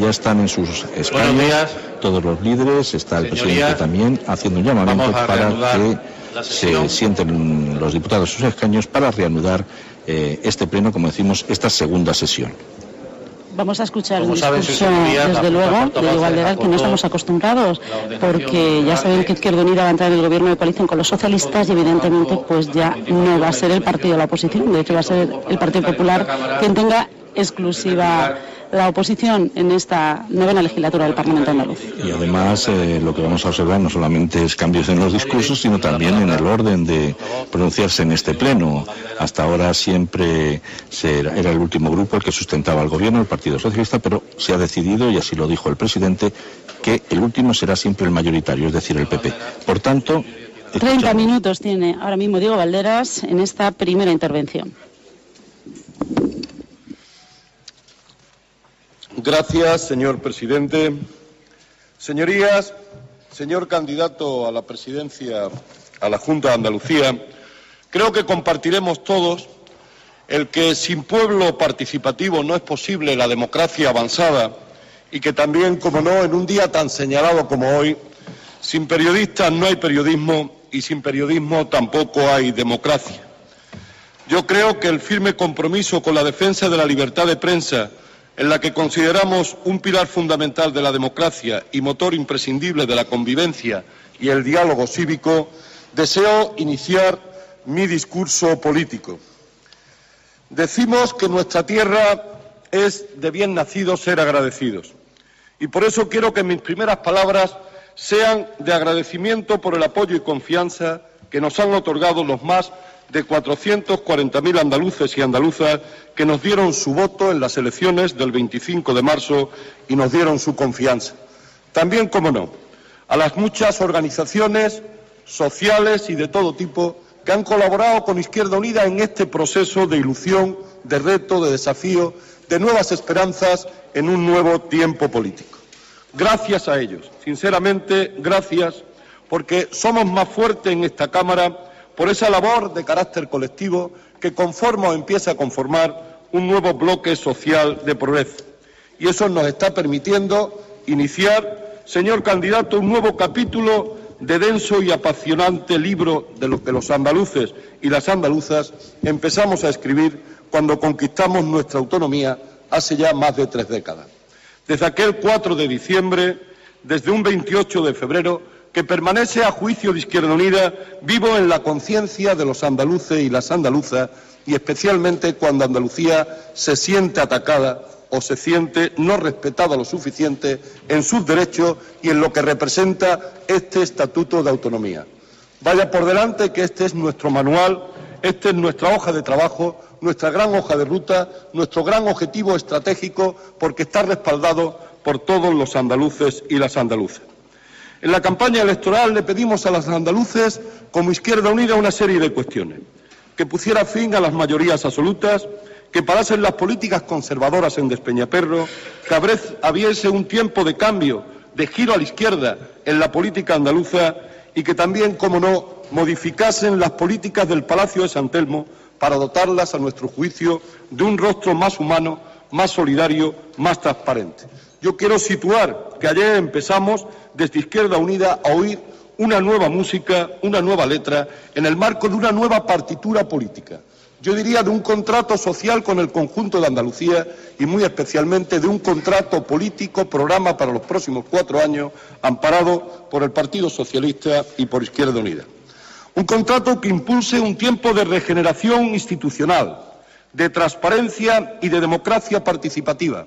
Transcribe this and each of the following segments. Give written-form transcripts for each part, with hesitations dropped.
ya están en sus escaños todos los líderes, está el presidente también haciendo un llamamiento para que se sienten los diputados en sus escaños para reanudar este pleno, como decimos, esta segunda sesión. Vamos a escuchar un discurso, desde luego, de Diego Valderas, que no estamos acostumbrados, porque ya saben que Izquierda Unida va a entrar en el gobierno de coalición con los socialistas y evidentemente pues ya no va a ser el partido de la oposición, de hecho va a ser el Partido Popular quien tenga exclusiva la oposición en esta novena legislatura del Parlamento andaluz. Y además lo que vamos a observar no solamente es cambios en los discursos, sino también en el orden de pronunciarse en este pleno. Hasta ahora siempre era el último grupo el que sustentaba al gobierno, el Partido Socialista, pero se ha decidido, y así lo dijo el presidente, que el último será siempre el mayoritario, es decir, el PP. Por tanto... 30 minutos tiene ahora mismo Diego Valderas en esta primera intervención. Gracias, señor presidente. Señorías, señor candidato a la presidencia a la Junta de Andalucía, creo que compartiremos todos el que sin pueblo participativo no es posible la democracia avanzada y que también, como no, en un día tan señalado como hoy, sin periodistas no hay periodismo y sin periodismo tampoco hay democracia. Yo creo que el firme compromiso con la defensa de la libertad de prensa, en la que consideramos un pilar fundamental de la democracia y motor imprescindible de la convivencia y el diálogo cívico, deseo iniciar mi discurso político. Decimos que nuestra tierra es de bien nacidos ser agradecidos, y por eso quiero que mis primeras palabras sean de agradecimiento por el apoyo y confianza que nos han otorgado los más de 440.000 andaluces y andaluzas que nos dieron su voto en las elecciones del 25 de marzo y nos dieron su confianza. También, como no, a las muchas organizaciones sociales y de todo tipo que han colaborado con Izquierda Unida en este proceso de ilusión, de reto, de desafío, de nuevas esperanzas en un nuevo tiempo político. Gracias a ellos, sinceramente, gracias, porque somos más fuertes en esta Cámara por esa labor de carácter colectivo que conforma o empieza a conformar un nuevo bloque social de progreso. Y eso nos está permitiendo iniciar, señor candidato, un nuevo capítulo de denso y apasionante libro de lo que los andaluces y las andaluzas empezamos a escribir cuando conquistamos nuestra autonomía hace ya más de 3 décadas. Desde aquel 4 de diciembre, desde un 28 de febrero, que permanece a juicio de Izquierda Unida vivo en la conciencia de los andaluces y las andaluzas, y especialmente cuando Andalucía se siente atacada o se siente no respetada lo suficiente en sus derechos y en lo que representa este Estatuto de Autonomía. Vaya por delante que este es nuestro manual, esta es nuestra hoja de trabajo, nuestra gran hoja de ruta, nuestro gran objetivo estratégico, porque está respaldado por todos los andaluces y las andaluzas. En la campaña electoral le pedimos a los andaluces, como Izquierda Unida, una serie de cuestiones: que pusiera fin a las mayorías absolutas, que parasen las políticas conservadoras en Despeñaperro, que abriese un tiempo de cambio, de giro a la izquierda en la política andaluza y que también, como no, modificasen las políticas del Palacio de San Telmo para dotarlas, a nuestro juicio, de un rostro más humano, más solidario, más transparente. Yo quiero situar que ayer empezamos desde Izquierda Unida a oír una nueva música, una nueva letra, en el marco de una nueva partitura política. Yo diría de un contrato social con el conjunto de Andalucía y muy especialmente de un contrato político, programa para los próximos 4 años, amparado por el Partido Socialista y por Izquierda Unida. Un contrato que impulse un tiempo de regeneración institucional, de transparencia y de democracia participativa,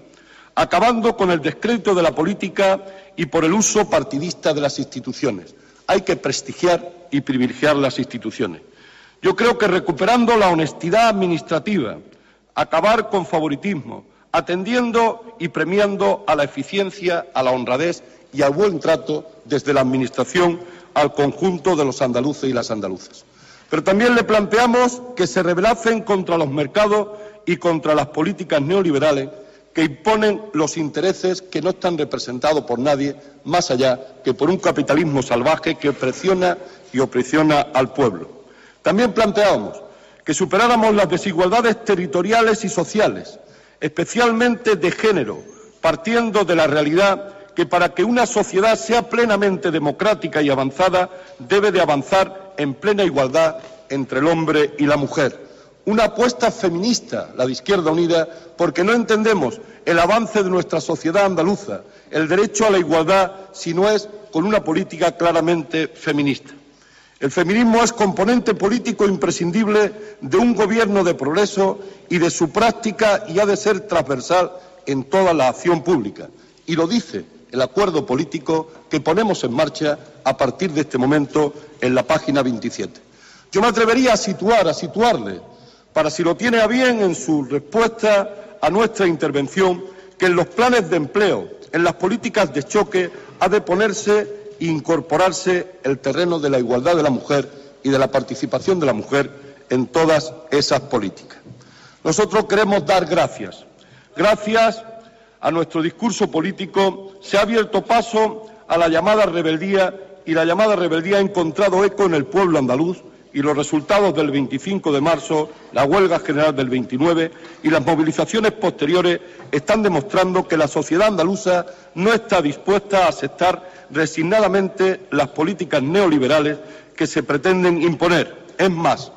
acabando con el descrédito de la política y por el uso partidista de las instituciones. Hay que prestigiar y privilegiar las instituciones. Yo creo que recuperando la honestidad administrativa, acabar con favoritismo, atendiendo y premiando a la eficiencia, a la honradez y al buen trato desde la Administración al conjunto de los andaluces y las andaluzas. Pero también le planteamos que se rebelasen contra los mercados y contra las políticas neoliberales que imponen los intereses que no están representados por nadie, más allá que por un capitalismo salvaje que presiona y opresiona al pueblo. También planteábamos que superáramos las desigualdades territoriales y sociales, especialmente de género, partiendo de la realidad que para que una sociedad sea plenamente democrática y avanzada, debe de avanzar en plena igualdad entre el hombre y la mujer. Una apuesta feminista, la de Izquierda Unida, porque no entendemos el avance de nuestra sociedad andaluza, el derecho a la igualdad, si no es con una política claramente feminista. El feminismo es componente político imprescindible de un gobierno de progreso y de su práctica, y ha de ser transversal en toda la acción pública. Y lo dice el acuerdo político que ponemos en marcha a partir de este momento en la página 27. Yo me atrevería a situarle, para si lo tiene a bien en su respuesta a nuestra intervención, que en los planes de empleo, en las políticas de choque, ha de ponerse e incorporarse el terreno de la igualdad de la mujer y de la participación de la mujer en todas esas políticas. Nosotros queremos dar gracias. Gracias a nuestro discurso político se ha abierto paso a la llamada rebeldía, y la llamada rebeldía ha encontrado eco en el pueblo andaluz, y los resultados del 25 de marzo, la huelga general del 29 y las movilizaciones posteriores están demostrando que la sociedad andaluza no está dispuesta a aceptar resignadamente las políticas neoliberales que se pretenden imponer. Es más,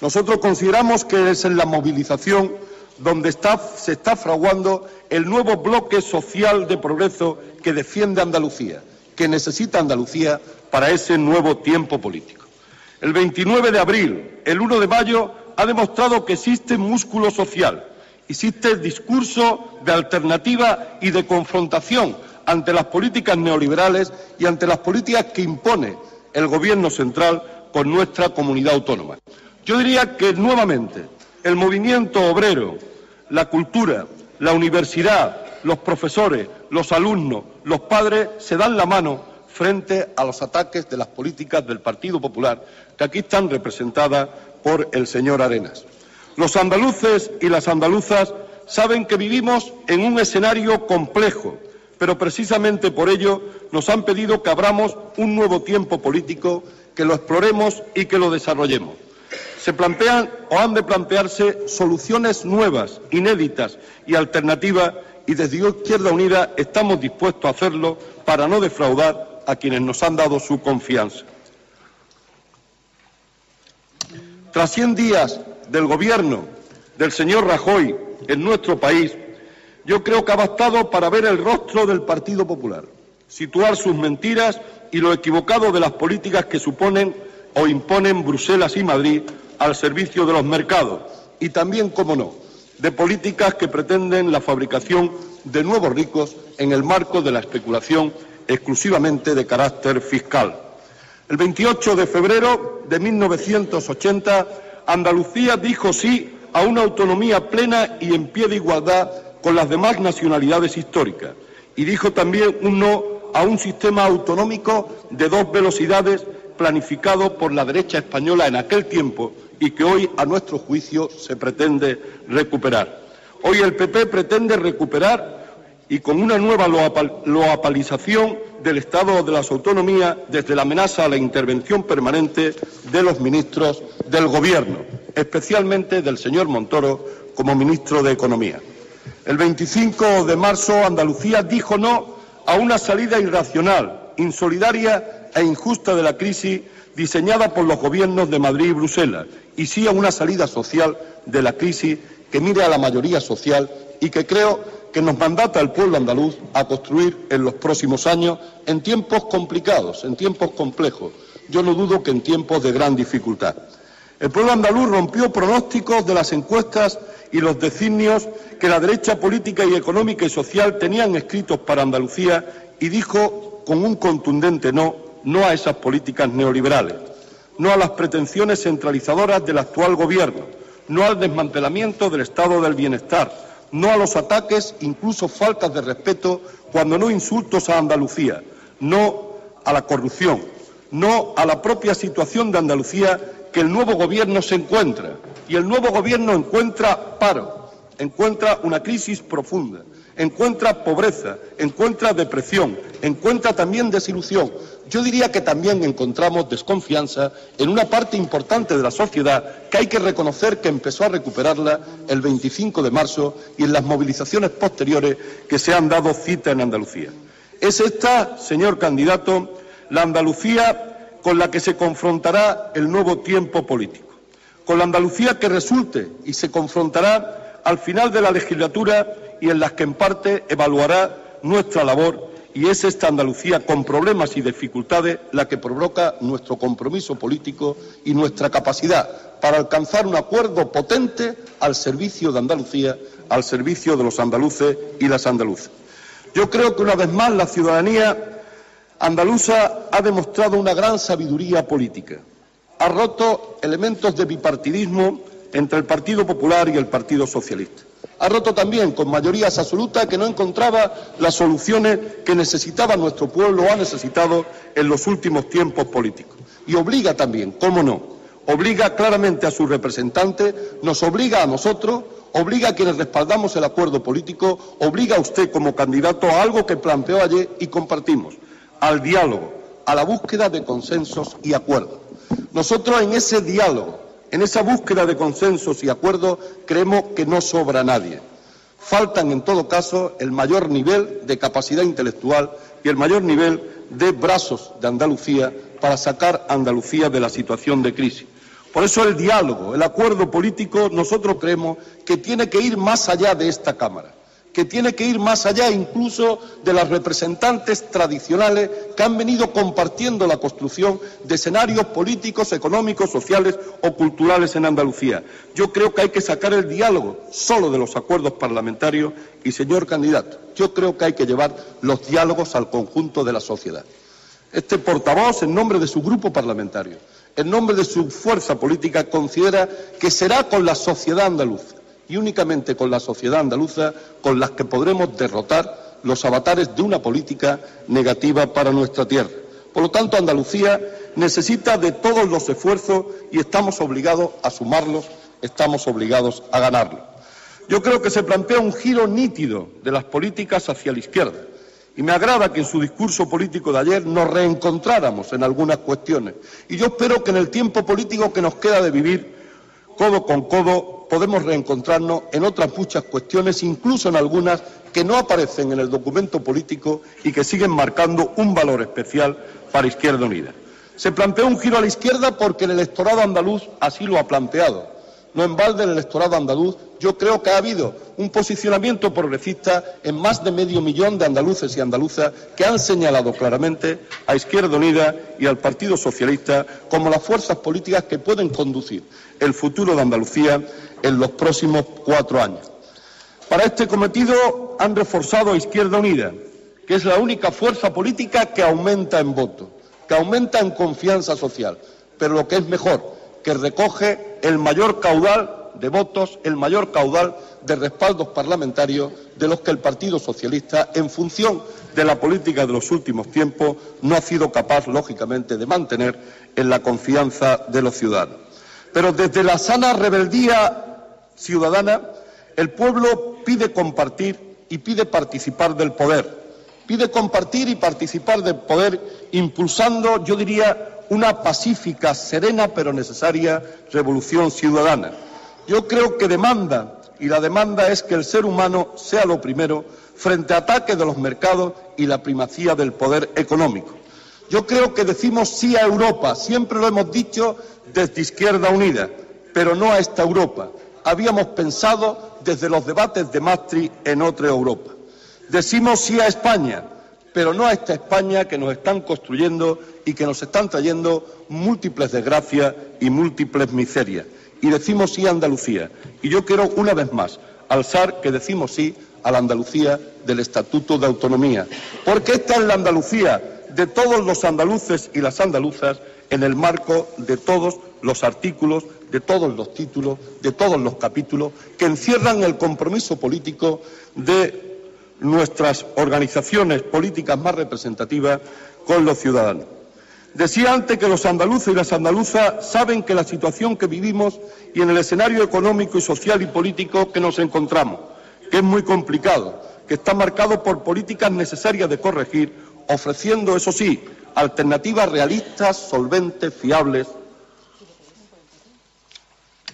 nosotros consideramos que es en la movilización donde se está fraguando el nuevo bloque social de progreso que defiende Andalucía, que necesita Andalucía para ese nuevo tiempo político. El 29 de abril, el 1 de mayo, ha demostrado que existe músculo social, existe discurso de alternativa y de confrontación ante las políticas neoliberales y ante las políticas que impone el Gobierno central con nuestra comunidad autónoma. Yo diría que nuevamente el movimiento obrero, la cultura, la universidad, los profesores, los alumnos, los padres se dan la mano frente a los ataques de las políticas del Partido Popular, que aquí están representadas por el señor Arenas. Los andaluces y las andaluzas saben que vivimos en un escenario complejo, pero precisamente por ello nos han pedido que abramos un nuevo tiempo político, que lo exploremos y que lo desarrollemos. Se plantean o han de plantearse soluciones nuevas, inéditas y alternativas, y desde Izquierda Unida estamos dispuestos a hacerlo para no defraudar a quienes nos han dado su confianza. Tras 100 días del gobierno del señor Rajoy en nuestro país, yo creo que ha bastado para ver el rostro del Partido Popular, situar sus mentiras y lo equivocado de las políticas que suponen o imponen Bruselas y Madrid al servicio de los mercados, y también, cómo no, de políticas que pretenden la fabricación de nuevos ricos en el marco de la especulación exclusivamente de carácter fiscal. El 28 de febrero de 1980, Andalucía dijo sí a una autonomía plena y en pie de igualdad con las demás nacionalidades históricas, y dijo también un no a un sistema autonómico de dos velocidades planificado por la derecha española en aquel tiempo y que hoy, a nuestro juicio, se pretende recuperar. Hoy el PP pretende recuperar, y con una nueva loapalización del Estado de las autonomías, desde la amenaza a la intervención permanente de los ministros del Gobierno, especialmente del señor Montoro como ministro de Economía. El 25 de marzo Andalucía dijo no a una salida irracional, insolidaria e injusta de la crisis diseñada por los gobiernos de Madrid y Bruselas, y sí a una salida social de la crisis que mire a la mayoría social y que creo que nos mandata el pueblo andaluz a construir en los próximos años, en tiempos complicados, en tiempos complejos. Yo no dudo que en tiempos de gran dificultad. El pueblo andaluz rompió pronósticos de las encuestas y los designios que la derecha política y económica y social tenían escritos para Andalucía, y dijo con un contundente no a esas políticas neoliberales, no a las pretensiones centralizadoras del actual Gobierno, no al desmantelamiento del Estado del bienestar, no a los ataques, incluso faltas de respeto, cuando no insultos a Andalucía, no a la corrupción, no a la propia situación de Andalucía que el nuevo Gobierno se encuentra. Y el nuevo Gobierno encuentra paro, encuentra una crisis profunda, encuentra pobreza, encuentra depresión, encuentra también desilusión. yo diría que también encontramos desconfianza en una parte importante de la sociedad que hay que reconocer que empezó a recuperarla el 25 de marzo y en las movilizaciones posteriores que se han dado cita en Andalucía. Es esta, señor candidato, la Andalucía con la que se confrontará el nuevo tiempo político, con la Andalucía que resulte y se confrontará al final de la legislatura y en las que en parte evaluará nuestra labor. Y es esta Andalucía con problemas y dificultades la que provoca nuestro compromiso político y nuestra capacidad para alcanzar un acuerdo potente al servicio de Andalucía, al servicio de los andaluces y las andaluzas. Yo creo que una vez más la ciudadanía andaluza ha demostrado una gran sabiduría política. Ha roto elementos de bipartidismo entre el Partido Popular y el Partido Socialista. Ha roto también con mayorías absolutas que no encontraba las soluciones que necesitaba nuestro pueblo o ha necesitado en los últimos tiempos políticos. Y obliga también, cómo no, obliga claramente a sus representantes, nos obliga a nosotros, obliga a quienes respaldamos el acuerdo político, obliga a usted como candidato a algo que planteó ayer y compartimos, al diálogo, a la búsqueda de consensos y acuerdos. Nosotros en ese diálogo, en esa búsqueda de consensos y acuerdos, creemos que no sobra nadie. Faltan, en todo caso, el mayor nivel de capacidad intelectual y el mayor nivel de brazos de Andalucía para sacar a Andalucía de la situación de crisis. Por eso el diálogo, el acuerdo político, nosotros creemos que tiene que ir más allá de esta Cámara, que tiene que ir más allá incluso de las representantes tradicionales que han venido compartiendo la construcción de escenarios políticos, económicos, sociales o culturales en Andalucía. Yo creo que hay que sacar el diálogo solo de los acuerdos parlamentarios y, señor candidato, yo creo que hay que llevar los diálogos al conjunto de la sociedad. Este portavoz, en nombre de su grupo parlamentario, en nombre de su fuerza política, considera que será con la sociedad andaluza y únicamente con la sociedad andaluza con las que podremos derrotar los avatares de una política negativa para nuestra tierra. Por lo tanto, Andalucía necesita de todos los esfuerzos y estamos obligados a sumarlos, estamos obligados a ganarlos. Yo creo que se plantea un giro nítido de las políticas hacia la izquierda y me agrada que en su discurso político de ayer nos reencontráramos en algunas cuestiones y yo espero que en el tiempo político que nos queda de vivir, codo con codo, podemos reencontrarnos en otras muchas cuestiones, incluso en algunas que no aparecen en el documento político y que siguen marcando un valor especial para Izquierda Unida. Se planteó un giro a la izquierda porque el electorado andaluz así lo ha planteado. No en balde el electorado andaluz, yo creo que ha habido un posicionamiento progresista en más de 500.000 de andaluces y andaluzas que han señalado claramente a Izquierda Unida y al Partido Socialista como las fuerzas políticas que pueden conducir el futuro de Andalucía en los próximos 4 años. Para este cometido han reforzado a Izquierda Unida, que es la única fuerza política que aumenta en votos, que aumenta en confianza social, pero lo que es mejor, que recoge el mayor caudal de votos, el mayor caudal de respaldos parlamentarios de los que el Partido Socialista, en función de la política de los últimos tiempos, no ha sido capaz, lógicamente, de mantener en la confianza de los ciudadanos. Pero desde la sana rebeldía ciudadana, el pueblo pide compartir y pide participar del poder. Pide compartir y participar del poder impulsando, yo diría, una pacífica, serena pero necesaria revolución ciudadana. Yo creo que demanda, y la demanda es que el ser humano sea lo primero frente a ataques de los mercados y la primacía del poder económico. Yo creo que decimos sí a Europa, siempre lo hemos dicho desde Izquierda Unida, pero no a esta Europa. Habíamos pensado desde los debates de Maastricht en otra Europa. Decimos sí a España, pero no a esta España que nos están construyendo y que nos están trayendo múltiples desgracias y múltiples miserias. Y decimos sí a Andalucía. Y yo quiero, una vez más, alzar que decimos sí a la Andalucía del Estatuto de Autonomía, porque esta es la Andalucía de todos los andaluces y las andaluzas en el marco de todos los artículos, de todos los títulos, de todos los capítulos que encierran el compromiso político de nuestras organizaciones políticas más representativas con los ciudadanos. Decía antes que los andaluces y las andaluzas saben que la situación que vivimos y en el escenario económico y social y político que nos encontramos, que es muy complicado, que está marcado por políticas necesarias de corregir, ofreciendo, eso sí, alternativas realistas, solventes, fiables,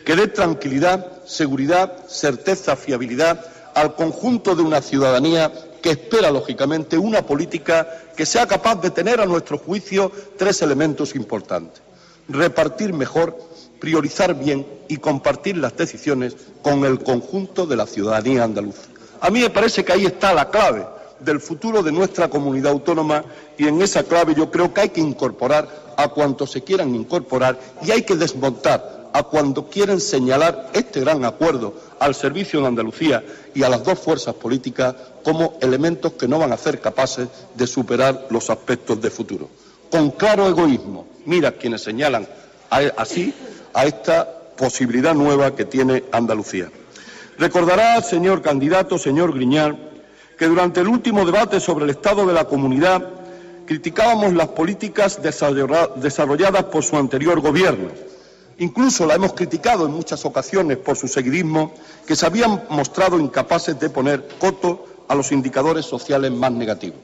que dé tranquilidad, seguridad, certeza, fiabilidad al conjunto de una ciudadanía que espera, lógicamente, una política que sea capaz de tener, a nuestro juicio, tres elementos importantes: repartir mejor, priorizar bien y compartir las decisiones con el conjunto de la ciudadanía andaluza. A mí me parece que ahí está la clave del futuro de nuestra comunidad autónoma, y en esa clave yo creo que hay que incorporar a cuantos se quieran incorporar y hay que desmontar a cuando quieren señalar este gran acuerdo al servicio de Andalucía y a las dos fuerzas políticas como elementos que no van a ser capaces de superar los aspectos de futuro. Con claro egoísmo, mira quienes señalan así a esta posibilidad nueva que tiene Andalucía. Recordará, señor candidato, señor Griñán, que durante el último debate sobre el estado de la comunidad criticábamos las políticas desarrolladas por su anterior gobierno. Incluso la hemos criticado en muchas ocasiones por su seguidismo, que se habían mostrado incapaces de poner coto a los indicadores sociales más negativos.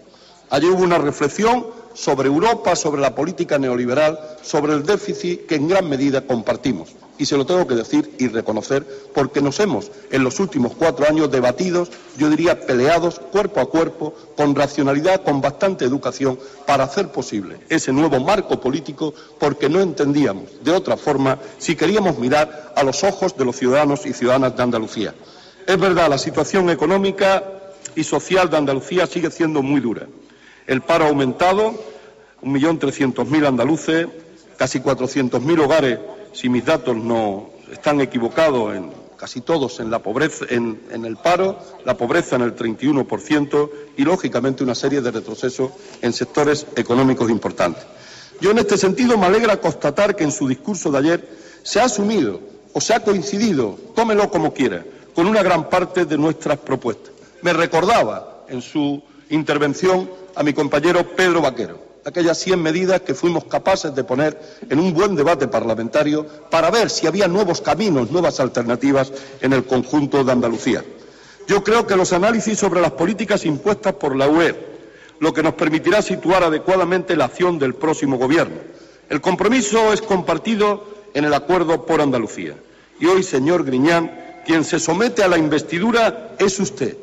Allí hubo una reflexión sobre Europa, sobre la política neoliberal, sobre el déficit que en gran medida compartimos. Y se lo tengo que decir y reconocer, porque nos hemos, en los últimos 4 años, debatidos, yo diría peleados, cuerpo a cuerpo, con racionalidad, con bastante educación, para hacer posible ese nuevo marco político, porque no entendíamos de otra forma si queríamos mirar a los ojos de los ciudadanos y ciudadanas de Andalucía. Es verdad, la situación económica y social de Andalucía sigue siendo muy dura. El paro ha aumentado, 1.300.000 andaluces, casi 400.000 hogares, si mis datos no están equivocados, en casi todos en la pobreza, en el paro, la pobreza en el 31% y, lógicamente, una serie de retrocesos en sectores económicos importantes. Yo, en este sentido, me alegra constatar que en su discurso de ayer se ha asumido o se ha coincidido, tómelo como quiera, con una gran parte de nuestras propuestas. Me recordaba en su intervención a mi compañero Pedro Vaquero aquellas 100 medidas que fuimos capaces de poner en un buen debate parlamentario para ver si había nuevos caminos, nuevas alternativas en el conjunto de Andalucía. Yo creo que los análisis sobre las políticas impuestas por la UE, lo que nos permitirá situar adecuadamente la acción del próximo Gobierno. El compromiso es compartido en el acuerdo por Andalucía. Y hoy, señor Griñán, quien se somete a la investidura es usted.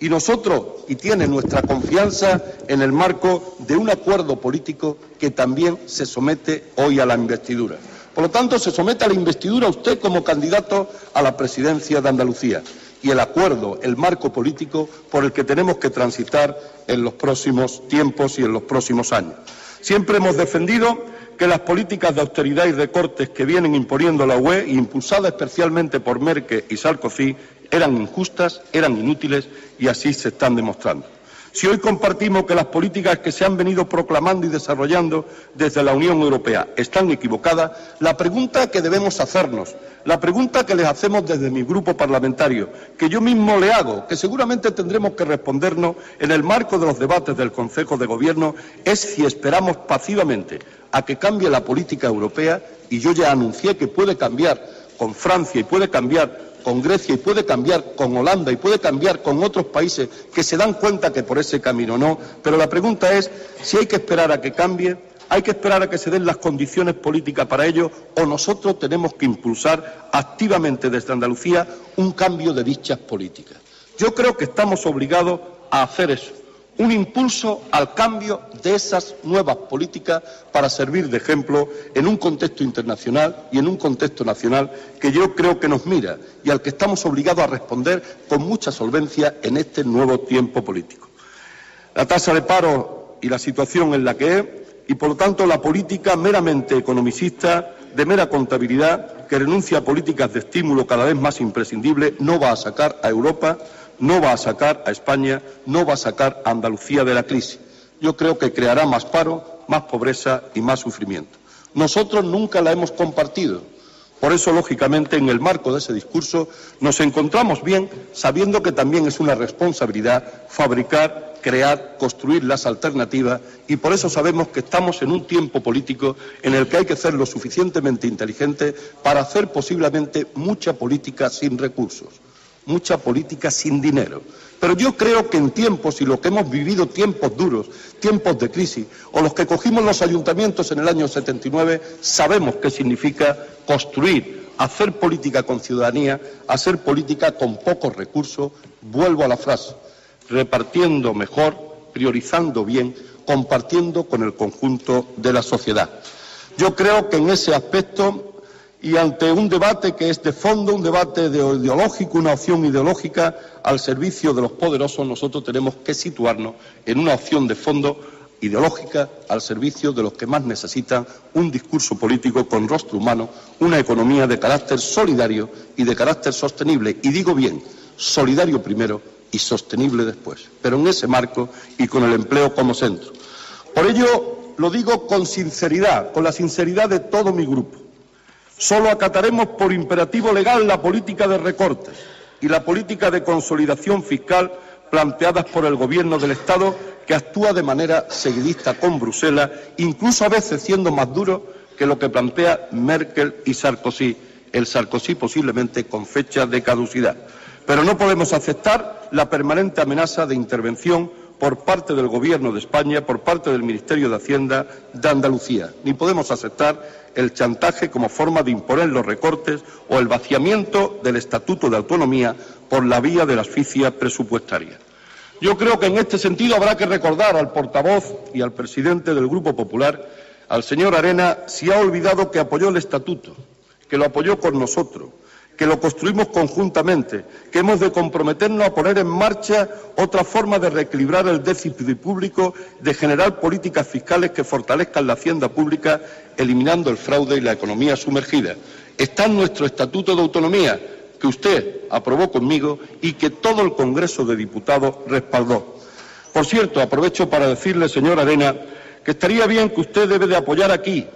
Y nosotros, y tiene nuestra confianza en el marco de un acuerdo político que también se somete hoy a la investidura. Por lo tanto, se somete a la investidura usted como candidato a la presidencia de Andalucía y el acuerdo, el marco político por el que tenemos que transitar en los próximos tiempos y en los próximos años. Siempre hemos defendido que las políticas de austeridad y recortes que vienen imponiendo la UE, impulsadas especialmente por Merkel y Sarkozy, eran injustas, eran inútiles y así se están demostrando. Si hoy compartimos que las políticas que se han venido proclamando y desarrollando desde la Unión Europea están equivocadas, la pregunta que debemos hacernos, la pregunta que les hacemos desde mi grupo parlamentario, que yo mismo le hago, que seguramente tendremos que respondernos en el marco de los debates del Consejo de Gobierno, es si esperamos pasivamente a que cambie la política europea, y yo ya anuncié que puede cambiar con Francia y puede cambiar con Grecia y puede cambiar con Holanda y puede cambiar con otros países que se dan cuenta que por ese camino no, pero la pregunta es si hay que esperar a que cambie, hay que esperar a que se den las condiciones políticas para ello, o nosotros tenemos que impulsar activamente desde Andalucía un cambio de dichas políticas. Yo creo que estamos obligados a hacer eso, un impulso al cambio de esas nuevas políticas para servir de ejemplo en un contexto internacional y en un contexto nacional que yo creo que nos mira y al que estamos obligados a responder con mucha solvencia en este nuevo tiempo político. La tasa de paro y la situación en la que es, y por lo tanto la política meramente economicista, de mera contabilidad, que renuncia a políticas de estímulo cada vez más imprescindibles, no va a sacar a Europa, no va a sacar a España, no va a sacar a Andalucía de la crisis. Yo creo que creará más paro, más pobreza y más sufrimiento. Nosotros nunca la hemos compartido. Por eso, lógicamente, en el marco de ese discurso nos encontramos bien, sabiendo que también es una responsabilidad fabricar, crear, construir las alternativas, y por eso sabemos que estamos en un tiempo político en el que hay que ser lo suficientemente inteligente para hacer posiblemente mucha política sin recursos. mucha política sin dinero. Pero yo creo que en tiempos, y lo que hemos vivido, tiempos duros, tiempos de crisis, o los que cogimos los ayuntamientos en el año 79, sabemos qué significa construir, hacer política con ciudadanía, hacer política con pocos recursos, vuelvo a la frase, repartiendo mejor, priorizando bien, compartiendo con el conjunto de la sociedad. Yo creo que en ese aspecto, y ante un debate que es de fondo, un debate ideológico, una opción ideológica al servicio de los poderosos, nosotros tenemos que situarnos en una opción de fondo ideológica al servicio de los que más necesitan un discurso político con rostro humano, una economía de carácter solidario y de carácter sostenible. Y digo bien, solidario primero y sostenible después, pero en ese marco y con el empleo como centro. Por ello, lo digo con sinceridad, con la sinceridad de todo mi grupo. Solo acataremos por imperativo legal la política de recortes y la política de consolidación fiscal planteadas por el Gobierno del Estado, que actúa de manera seguidista con Bruselas, incluso a veces siendo más duro que lo que plantea Merkel y Sarkozy, el Sarkozy posiblemente con fecha de caducidad. Pero no podemos aceptar la permanente amenaza de intervención por parte del Gobierno de España, por parte del Ministerio de Hacienda de Andalucía, ni podemos aceptar el chantaje como forma de imponer los recortes o el vaciamiento del Estatuto de Autonomía por la vía de la asfixia presupuestaria. Yo creo que en este sentido habrá que recordar al portavoz y al presidente del Grupo Popular, al señor Arena, si ha olvidado que apoyó el Estatuto, que lo apoyó con nosotros, que lo construimos conjuntamente, que hemos de comprometernos a poner en marcha otra forma de reequilibrar el déficit público, de generar políticas fiscales que fortalezcan la hacienda pública, eliminando el fraude y la economía sumergida. Está en nuestro Estatuto de Autonomía, que usted aprobó conmigo y que todo el Congreso de Diputados respaldó. Por cierto, aprovecho para decirle, señor Arena, que estaría bien que usted debe de apoyar aquí,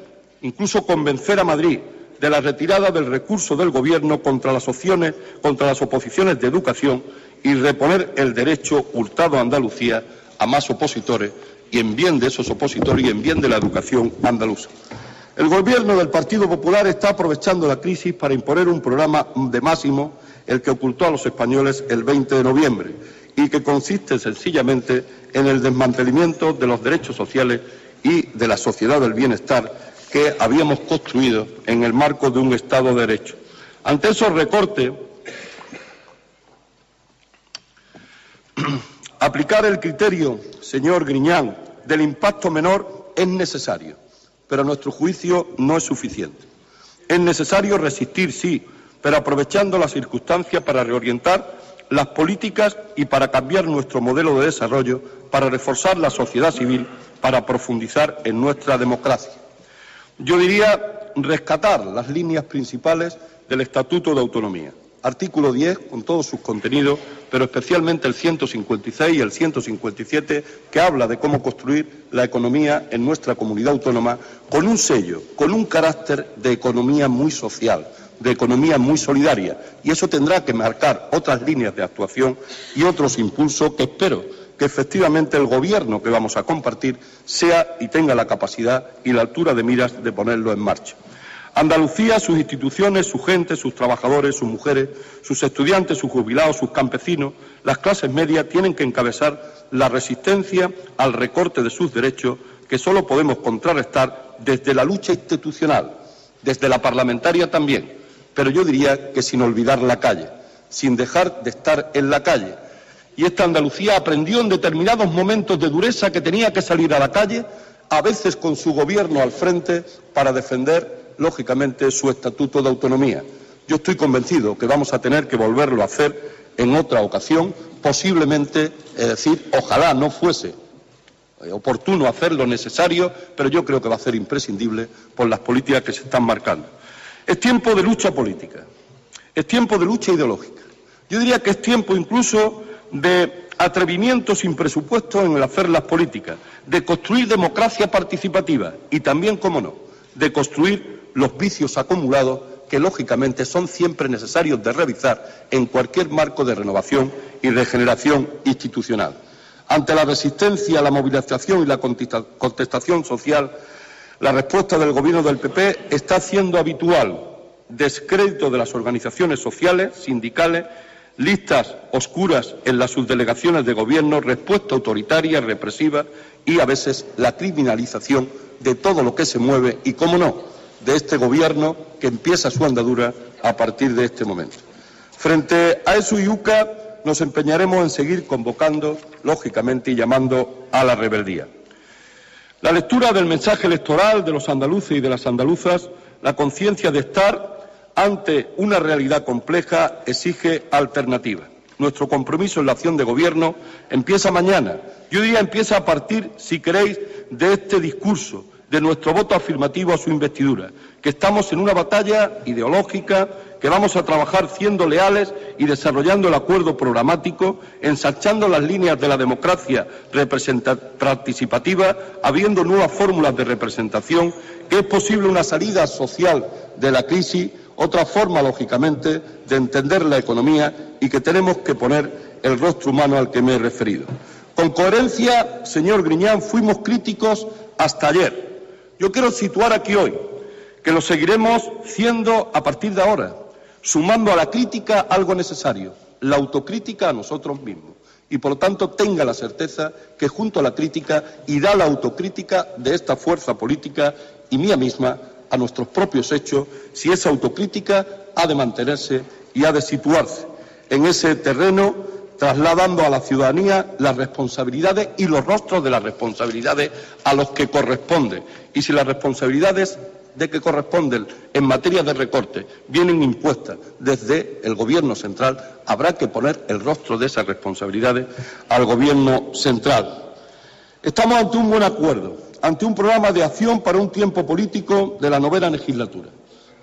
incluso convencer a Madrid, de la retirada del recurso del Gobierno contra las oposiciones de educación y reponer el derecho hurtado a Andalucía a más opositores, y en bien de esos opositores y en bien de la educación andaluza. El Gobierno del Partido Popular está aprovechando la crisis para imponer un programa de máximo, el que ocultó a los españoles el 20 de noviembre, y que consiste sencillamente en el desmantelamiento de los derechos sociales y de la sociedad del bienestar que habíamos construido en el marco de un Estado de Derecho. Ante esos recortes, aplicar el criterio, señor Griñán, del impacto menor es necesario, pero a nuestro juicio no es suficiente. Es necesario resistir, sí, pero aprovechando las circunstancias para reorientar las políticas y para cambiar nuestro modelo de desarrollo, para reforzar la sociedad civil, para profundizar en nuestra democracia. Yo diría rescatar las líneas principales del Estatuto de Autonomía. Artículo 10, con todos sus contenidos, pero especialmente el 156 y el 157, que habla de cómo construir la economía en nuestra comunidad autónoma con un sello, con un carácter de economía muy social, de economía muy solidaria. Y eso tendrá que marcar otras líneas de actuación y otros impulsos que espero que efectivamente el Gobierno que vamos a compartir sea y tenga la capacidad y la altura de miras de ponerlo en marcha. Andalucía, sus instituciones, su gente, sus trabajadores, sus mujeres, sus estudiantes, sus jubilados, sus campesinos, las clases medias tienen que encabezar la resistencia al recorte de sus derechos, que solo podemos contrarrestar desde la lucha institucional, desde la parlamentaria también, pero yo diría que sin olvidar la calle, sin dejar de estar en la calle. Y esta Andalucía aprendió en determinados momentos de dureza que tenía que salir a la calle, a veces con su Gobierno al frente, para defender, lógicamente, su Estatuto de Autonomía. Yo estoy convencido que vamos a tener que volverlo a hacer en otra ocasión, posiblemente, es decir, ojalá no fuese oportuno hacer lo necesario, pero yo creo que va a ser imprescindible por las políticas que se están marcando. Es tiempo de lucha política, es tiempo de lucha ideológica. Yo diría que es tiempo incluso de atrevimiento sin presupuesto en el hacer las políticas, de construir democracia participativa y también, cómo no, de construir los vicios acumulados que lógicamente son siempre necesarios de revisar en cualquier marco de renovación y regeneración institucional. Ante la resistencia, la movilización y la contestación social, la respuesta del Gobierno del PP está siendo habitual: descrédito de las organizaciones sociales, sindicales, listas oscuras en las subdelegaciones de gobierno, respuesta autoritaria, represiva y, a veces, la criminalización de todo lo que se mueve y, cómo no, de este gobierno que empieza su andadura a partir de este momento. Frente a eso y UCA nos empeñaremos en seguir convocando, lógicamente, y llamando a la rebeldía. La lectura del mensaje electoral de los andaluces y de las andaluzas, la conciencia de estar ante una realidad compleja, exige alternativa. Nuestro compromiso en la acción de gobierno empieza mañana. Yo diría empieza a partir, si queréis, de este discurso, de nuestro voto afirmativo a su investidura, que estamos en una batalla ideológica, que vamos a trabajar siendo leales y desarrollando el acuerdo programático, ensanchando las líneas de la democracia participativa, habiendo nuevas fórmulas de representación, que es posible una salida social de la crisis, otra forma, lógicamente, de entender la economía y que tenemos que poner el rostro humano al que me he referido. Con coherencia, señor Griñán, fuimos críticos hasta ayer. Yo quiero situar aquí hoy que lo seguiremos siendo a partir de ahora, sumando a la crítica algo necesario, la autocrítica a nosotros mismos. Y, por lo tanto, tenga la certeza que junto a la crítica irá la autocrítica de esta fuerza política y mía misma a nuestros propios hechos, si esa autocrítica ha de mantenerse y ha de situarse en ese terreno, trasladando a la ciudadanía las responsabilidades y los rostros de las responsabilidades a los que corresponde. Y si las responsabilidades de que corresponden en materia de recorte vienen impuestas desde el Gobierno central, habrá que poner el rostro de esas responsabilidades al Gobierno central. Estamos ante un buen acuerdo, ante un programa de acción para un tiempo político de la 9ª legislatura.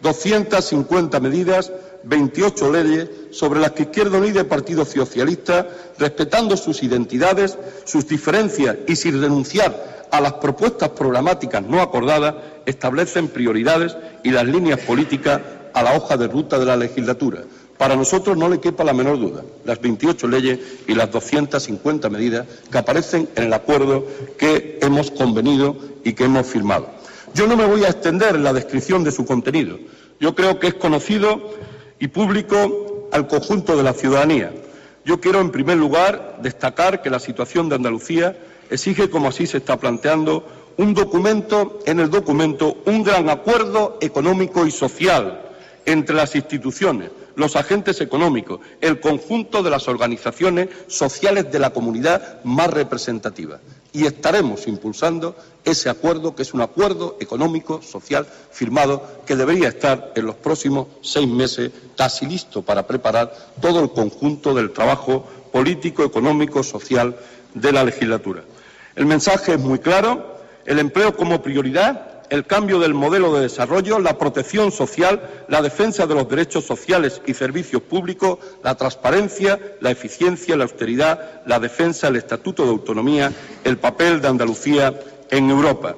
250 medidas, 28 leyes sobre las que Izquierda Unida y Partido Socialista, respetando sus identidades, sus diferencias y sin renunciar a las propuestas programáticas no acordadas, establecen prioridades y las líneas políticas a la hoja de ruta de la legislatura. Para nosotros no le quepa la menor duda, las 28 leyes y las 250 medidas que aparecen en el acuerdo que hemos convenido y que hemos firmado. Yo no me voy a extender en la descripción de su contenido. Yo creo que es conocido y público al conjunto de la ciudadanía. Yo quiero, en primer lugar, destacar que la situación de Andalucía exige, como así se está planteando, un gran acuerdo económico y social entre las instituciones, los agentes económicos, el conjunto de las organizaciones sociales de la comunidad más representativa. Y estaremos impulsando ese acuerdo, que es un acuerdo económico, social, firmado, que debería estar en los próximos 6 meses casi listo para preparar todo el conjunto del trabajo político, económico, social de la legislatura. El mensaje es muy claro: el empleo como prioridad, el cambio del modelo de desarrollo, la protección social, la defensa de los derechos sociales y servicios públicos, la transparencia, la eficiencia, la austeridad, la defensa, el Estatuto de Autonomía, el papel de Andalucía en Europa.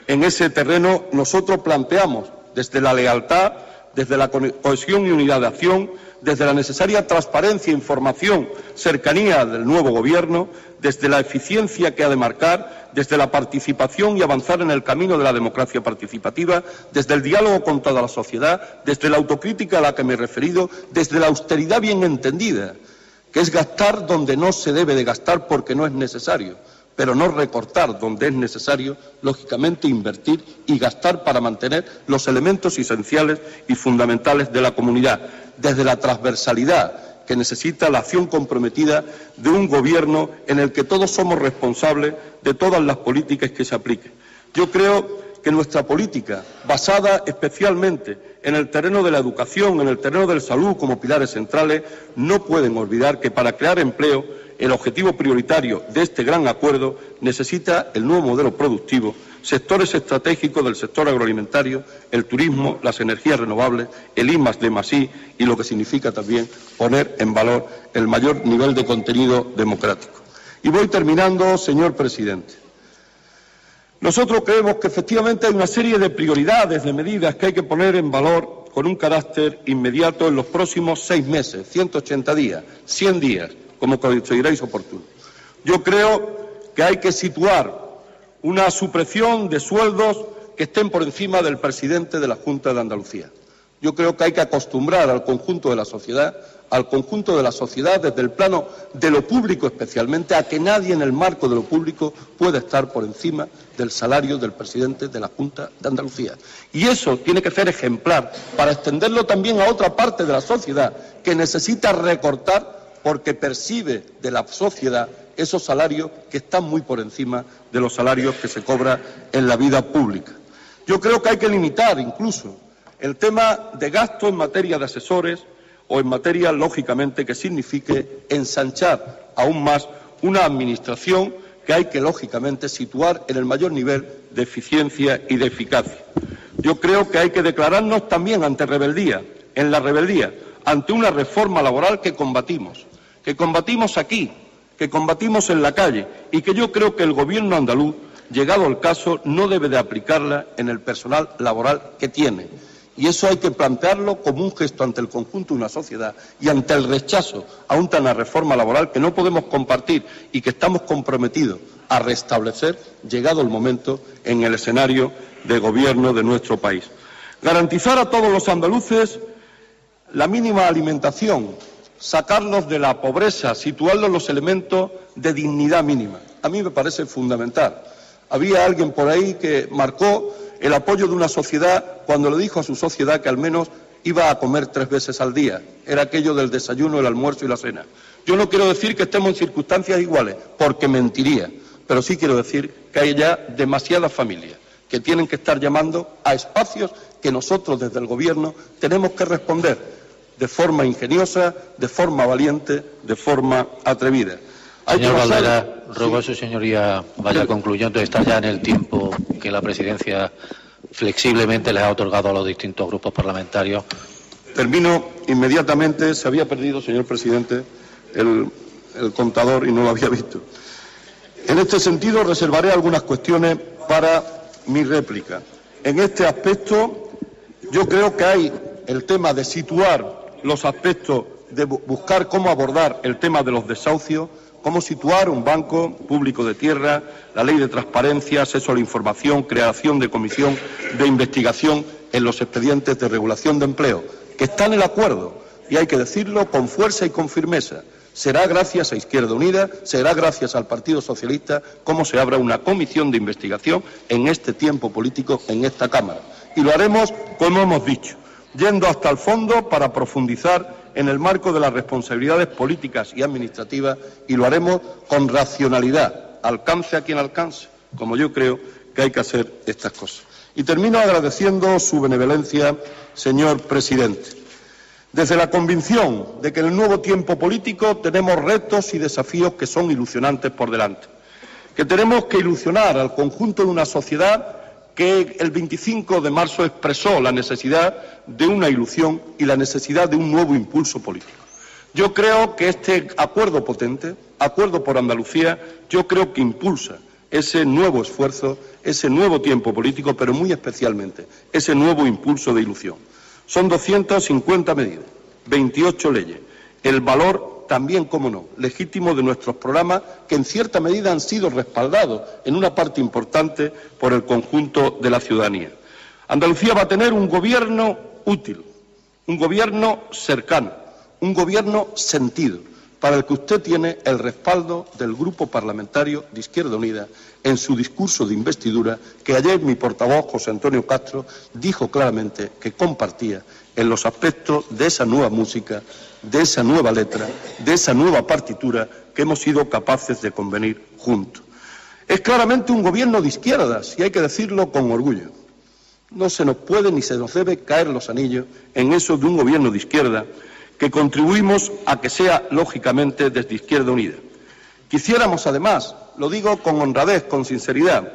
En ese terreno nosotros planteamos, desde la lealtad, desde la cohesión y unidad de acción, desde la necesaria transparencia, información, cercanía del nuevo Gobierno, desde la eficiencia que ha de marcar, desde la participación y avanzar en el camino de la democracia participativa, desde el diálogo con toda la sociedad, desde la autocrítica a la que me he referido, desde la austeridad bien entendida, que es gastar donde no se debe de gastar porque no es necesario, pero no recortar donde es necesario, lógicamente invertir y gastar para mantener los elementos esenciales y fundamentales de la comunidad, desde la transversalidad que necesita la acción comprometida de un Gobierno en el que todos somos responsables de todas las políticas que se apliquen. Yo creo que nuestra política, basada especialmente en el terreno de la educación, en el terreno de la salud como pilares centrales, no pueden olvidar que para crear empleo, el objetivo prioritario de este gran acuerdo necesita el nuevo modelo productivo, sectores estratégicos del sector agroalimentario, el turismo, las energías renovables, el I+D+I y lo que significa también poner en valor el mayor nivel de contenido democrático. Y voy terminando, señor presidente. Nosotros creemos que efectivamente hay una serie de prioridades, de medidas que hay que poner en valor con un carácter inmediato en los próximos 6 meses, 180 días, 100 días, como consideréis oportuno. Yo creo que hay que situar una supresión de sueldos que estén por encima del presidente de la Junta de Andalucía. Yo creo que hay que acostumbrar al conjunto de la sociedad desde el plano de lo público especialmente, a que nadie en el marco de lo público pueda estar por encima del salario del presidente de la Junta de Andalucía. Y eso tiene que ser ejemplar para extenderlo también a otra parte de la sociedad que necesita recortar porque percibe de la sociedad esos salarios que están muy por encima de los salarios que se cobran en la vida pública. Yo creo que hay que limitar incluso el tema de gasto en materia de asesores o en materia, lógicamente, que signifique ensanchar aún más una administración que hay que, lógicamente, situar en el mayor nivel de eficiencia y de eficacia. Yo creo que hay que declararnos también ante en la rebeldía, ante una reforma laboral que combatimos aquí, que combatimos en la calle y que yo creo que el Gobierno andaluz, llegado el caso, no debe de aplicarla en el personal laboral que tiene. Y eso hay que plantearlo como un gesto ante el conjunto de una sociedad y ante el rechazo a una reforma laboral que no podemos compartir y que estamos comprometidos a restablecer, llegado el momento, en el escenario de gobierno de nuestro país. Garantizar a todos los andaluces la mínima alimentación, sacarlos de la pobreza, situarlos en los elementos de dignidad mínima. A mí me parece fundamental. Había alguien por ahí que marcó el apoyo de una sociedad cuando le dijo a su sociedad que al menos iba a comer 3 veces al día. Era aquello del desayuno, el almuerzo y la cena. Yo no quiero decir que estemos en circunstancias iguales, porque mentiría, pero sí quiero decir que hay ya demasiadas familias que tienen que estar llamando a espacios que nosotros desde el Gobierno tenemos que responder de forma ingeniosa, de forma valiente, de forma atrevida. Señor Valdera, ruego a su señoría vaya concluyendo. Está ya en el tiempo que la presidencia flexiblemente les ha otorgado a los distintos grupos parlamentarios. Termino inmediatamente. Se había perdido, señor presidente, el contador y no lo había visto. En este sentido, reservaré algunas cuestiones para mi réplica. En este aspecto, yo creo que hay el tema de situar los aspectos, de buscar cómo abordar el tema de los desahucios, cómo situar un banco público de tierra, la ley de transparencia, acceso a la información, creación de comisión de investigación en los expedientes de regulación de empleo, que está en el acuerdo, y hay que decirlo con fuerza y con firmeza. Será gracias a Izquierda Unida, será gracias al Partido Socialista, cómo se abra una comisión de investigación en este tiempo político en esta Cámara. Y lo haremos, como hemos dicho, yendo hasta el fondo para profundizar en el marco de las responsabilidades políticas y administrativas, y lo haremos con racionalidad, alcance a quien alcance, como yo creo que hay que hacer estas cosas. Y termino agradeciendo su benevolencia, señor presidente, desde la convicción de que en el nuevo tiempo político tenemos retos y desafíos que son ilusionantes por delante, que tenemos que ilusionar al conjunto de una sociedad que el 25 de marzo expresó la necesidad de una ilusión y la necesidad de un nuevo impulso político. Yo creo que este acuerdo potente, Acuerdo por Andalucía, yo creo que impulsa ese nuevo esfuerzo, ese nuevo tiempo político, pero muy especialmente ese nuevo impulso de ilusión. Son 250 medidas, 28 leyes, el valor también, cómo no, legítimo de nuestros programas, que en cierta medida han sido respaldados en una parte importante por el conjunto de la ciudadanía. Andalucía va a tener un gobierno útil, un gobierno cercano, un gobierno sentido, para el que usted tiene el respaldo del Grupo Parlamentario de Izquierda Unida en su discurso de investidura, que ayer mi portavoz, José Antonio Castro, dijo claramente que compartía en los aspectos de esa nueva música, de esa nueva letra, de esa nueva partitura que hemos sido capaces de convenir juntos. Es claramente un gobierno de izquierdas, y hay que decirlo con orgullo. No se nos puede ni se nos debe caer los anillos en eso de un gobierno de izquierda que contribuimos a que sea, lógicamente, desde Izquierda Unida. Quisiéramos, además, lo digo con honradez, con sinceridad,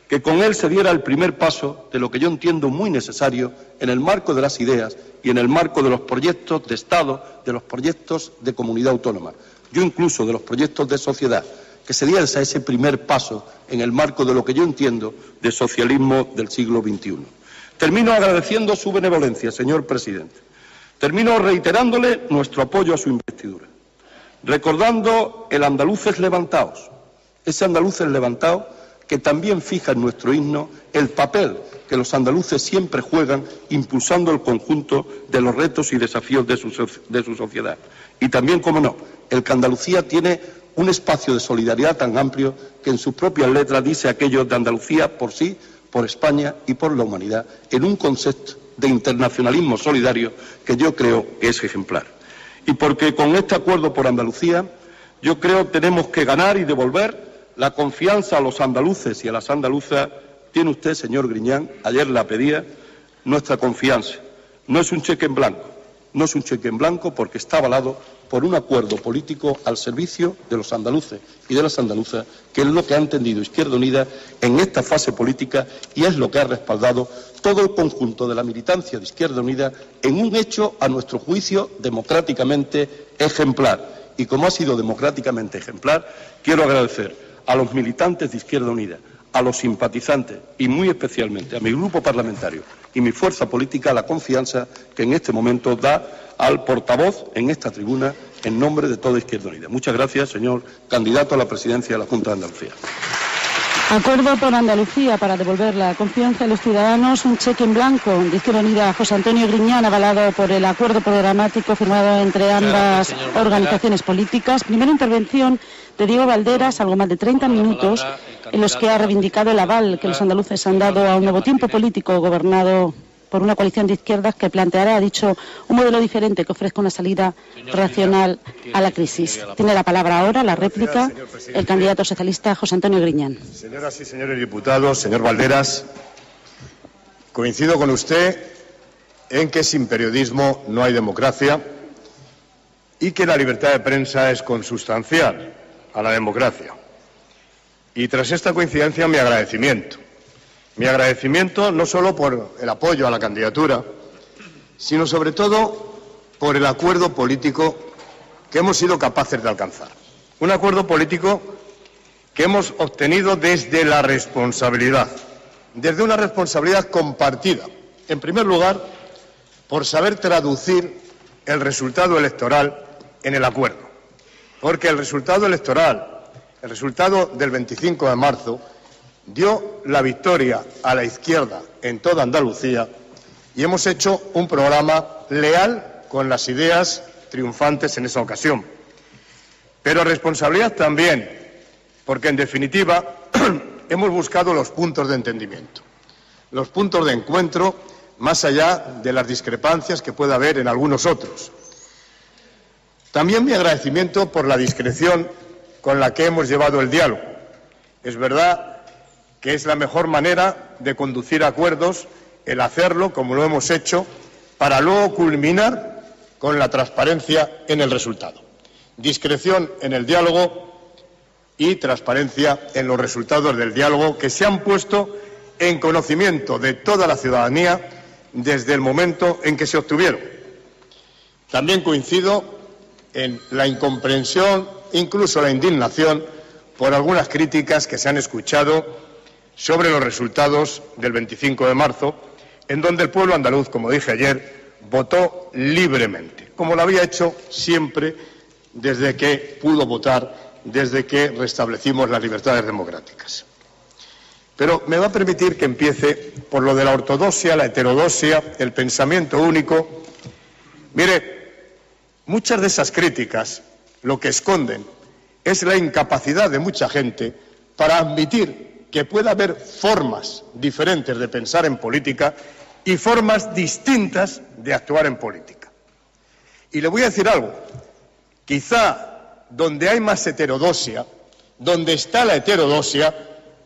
que con él se diera el primer paso de lo que yo entiendo muy necesario en el marco de las ideas y en el marco de los proyectos de Estado, de los proyectos de comunidad autónoma, yo incluso de los proyectos de sociedad, que se diera ese primer paso en el marco de lo que yo entiendo de socialismo del siglo XXI. Termino agradeciendo su benevolencia, señor presidente. Termino reiterándole nuestro apoyo a su investidura, recordando el Andaluces Levantaos, ese Andaluces Levantaos que también fija en nuestro himno el papel que los andaluces siempre juegan impulsando el conjunto de los retos y desafíos de su sociedad. Y también, como no, el que Andalucía tiene un espacio de solidaridad tan amplio que en sus propias letras dice aquello de Andalucía por sí, por España y por la humanidad, en un concepto de internacionalismo solidario que yo creo que es ejemplar. Y porque con este acuerdo por Andalucía, yo creo que tenemos que ganar y devolver la confianza a los andaluces y a las andaluzas. Tiene usted, señor Griñán, ayer la pedía, nuestra confianza. No es un cheque en blanco, no es un cheque en blanco porque está avalado por un acuerdo político al servicio de los andaluces y de las andaluzas, que es lo que ha entendido Izquierda Unida en esta fase política y es lo que ha respaldado todo el conjunto de la militancia de Izquierda Unida en un hecho, a nuestro juicio, democráticamente ejemplar. Y como ha sido democráticamente ejemplar, quiero agradecer a los militantes de Izquierda Unida, a los simpatizantes y muy especialmente a mi grupo parlamentario y mi fuerza política la confianza que en este momento da al portavoz en esta tribuna en nombre de toda Izquierda Unida. Muchas gracias, señor candidato a la presidencia de la Junta de Andalucía. Acuerdo por Andalucía para devolver la confianza de los ciudadanos, un cheque en blanco de Izquierda Unida, José Antonio Griñán, avalado por el acuerdo programático firmado entre ambas organizaciones políticas. Primera intervención de Diego Valderas, algo más de 30 minutos, en los que ha reivindicado el aval que los andaluces han dado a un nuevo tiempo político gobernado por una coalición de izquierdas que planteará, ha dicho, un modelo diferente que ofrezca una salida racional a la crisis. Tiene la palabra ahora, la réplica, el candidato socialista José Antonio Griñán. Señoras y señores diputados, señor Valderas, coincido con usted en que sin periodismo no hay democracia y que la libertad de prensa es consustancial a la democracia. Y tras esta coincidencia, mi agradecimiento. Mi agradecimiento no solo por el apoyo a la candidatura, sino sobre todo por el acuerdo político que hemos sido capaces de alcanzar. Un acuerdo político que hemos obtenido desde la responsabilidad, desde una responsabilidad compartida. En primer lugar, por saber traducir el resultado electoral en el acuerdo. Porque el resultado electoral, el resultado del 25 de marzo, dio la victoria a la izquierda en toda Andalucía y hemos hecho un programa leal con las ideas triunfantes en esa ocasión. Pero responsabilidad también, porque en definitiva hemos buscado los puntos de entendimiento, los puntos de encuentro más allá de las discrepancias que pueda haber en algunos otros. También mi agradecimiento por la discreción con la que hemos llevado el diálogo. Es verdad que es la mejor manera de conducir acuerdos el hacerlo, como lo hemos hecho, para luego culminar con la transparencia en el resultado. Discreción en el diálogo y transparencia en los resultados del diálogo que se han puesto en conocimiento de toda la ciudadanía desde el momento en que se obtuvieron. También coincido en la incomprensión, incluso la indignación, por algunas críticas que se han escuchado sobre los resultados del 25 de marzo, en donde el pueblo andaluz, como dije ayer, votó libremente, como lo había hecho siempre desde que pudo votar, desde que restablecimos las libertades democráticas. Pero me va a permitir que empiece por lo de la ortodoxia, la heterodoxia, el pensamiento único. Mire, muchas de esas críticas lo que esconden es la incapacidad de mucha gente para admitir que pueda haber formas diferentes de pensar en política y formas distintas de actuar en política. Y le voy a decir algo, quizá donde hay más heterodoxia, donde está la heterodoxia,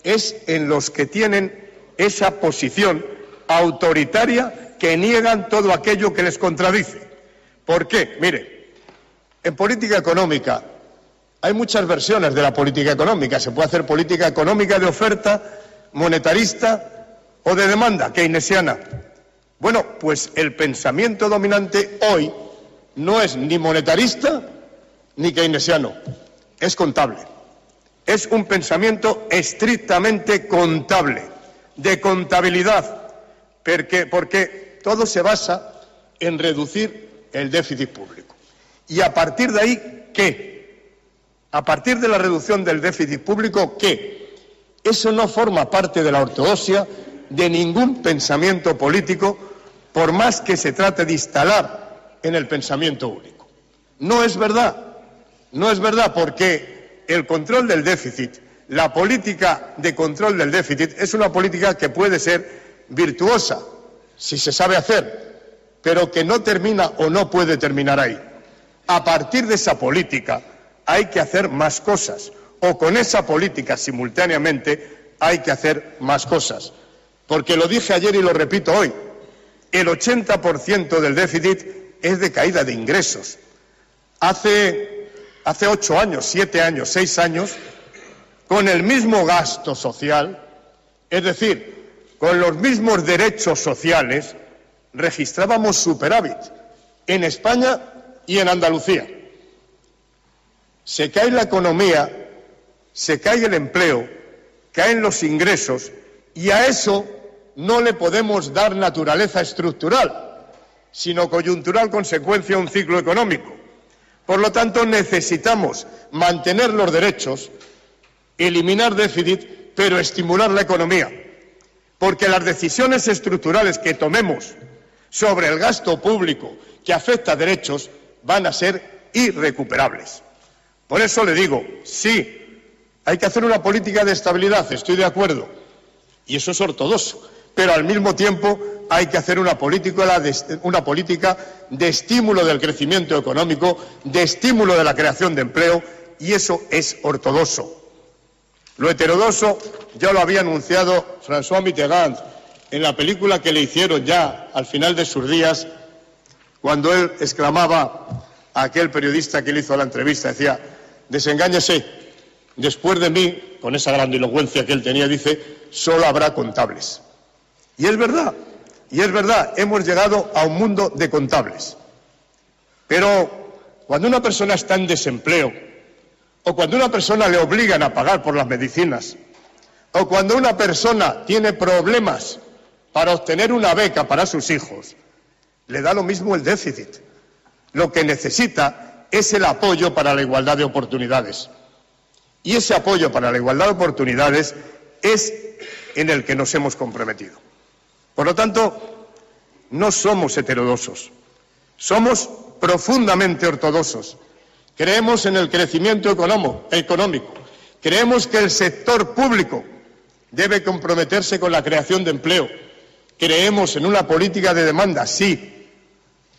es en los que tienen esa posición autoritaria que niegan todo aquello que les contradice. ¿Por qué? Mire, en política económica hay muchas versiones de la política económica. Se puede hacer política económica de oferta, monetarista o de demanda, keynesiana. Bueno, pues el pensamiento dominante hoy no es ni monetarista ni keynesiano, es contable. Es un pensamiento estrictamente contable, de contabilidad, porque todo se basa en reducir el déficit público. Y a partir de ahí, ¿qué? A partir de la reducción del déficit público, ¿qué? Eso no forma parte de la ortodoxia de ningún pensamiento político, por más que se trate de instalar en el pensamiento único. No es verdad, no es verdad, porque el control del déficit, la política de control del déficit, es una política que puede ser virtuosa, si se sabe hacer, pero que no termina o no puede terminar ahí. A partir de esa política hay que hacer más cosas, o con esa política simultáneamente hay que hacer más cosas. Porque lo dije ayer y lo repito hoy, el 80% del déficit es de caída de ingresos. Hace 8 años, 7 años, 6 años, con el mismo gasto social, es decir, con los mismos derechos sociales, registrábamos superávit en España y en Andalucía. Se cae la economía, se cae el empleo, caen los ingresos, y a eso no le podemos dar naturaleza estructural, sino coyuntural, consecuencia de un ciclo económico. Por lo tanto, necesitamos mantener los derechos, eliminar déficit, pero estimular la economía, porque las decisiones estructurales que tomemos sobre el gasto público que afecta a derechos van a ser irrecuperables. Por eso le digo, sí, hay que hacer una política de estabilidad, estoy de acuerdo, y eso es ortodoxo, pero al mismo tiempo hay que hacer una política de estímulo del crecimiento económico, de estímulo de la creación de empleo, y eso es ortodoxo. Lo heterodoxo ya lo había anunciado François Mitterrand en la película que le hicieron ya al final de sus días, cuando él exclamaba a aquel periodista que le hizo la entrevista, decía: desengáñese, después de mí, con esa grandilocuencia que él tenía, dice, solo habrá contables. Y es verdad, hemos llegado a un mundo de contables. Pero cuando una persona está en desempleo, o cuando una persona le obligan a pagar por las medicinas, o cuando una persona tiene problemas para obtener una beca para sus hijos, le da lo mismo el déficit. Lo que necesita es el apoyo para la igualdad de oportunidades. Y ese apoyo para la igualdad de oportunidades es en el que nos hemos comprometido. Por lo tanto, no somos heterodoxos, somos profundamente ortodoxos. Creemos en el crecimiento económico, creemos que el sector público debe comprometerse con la creación de empleo, creemos en una política de demanda, sí,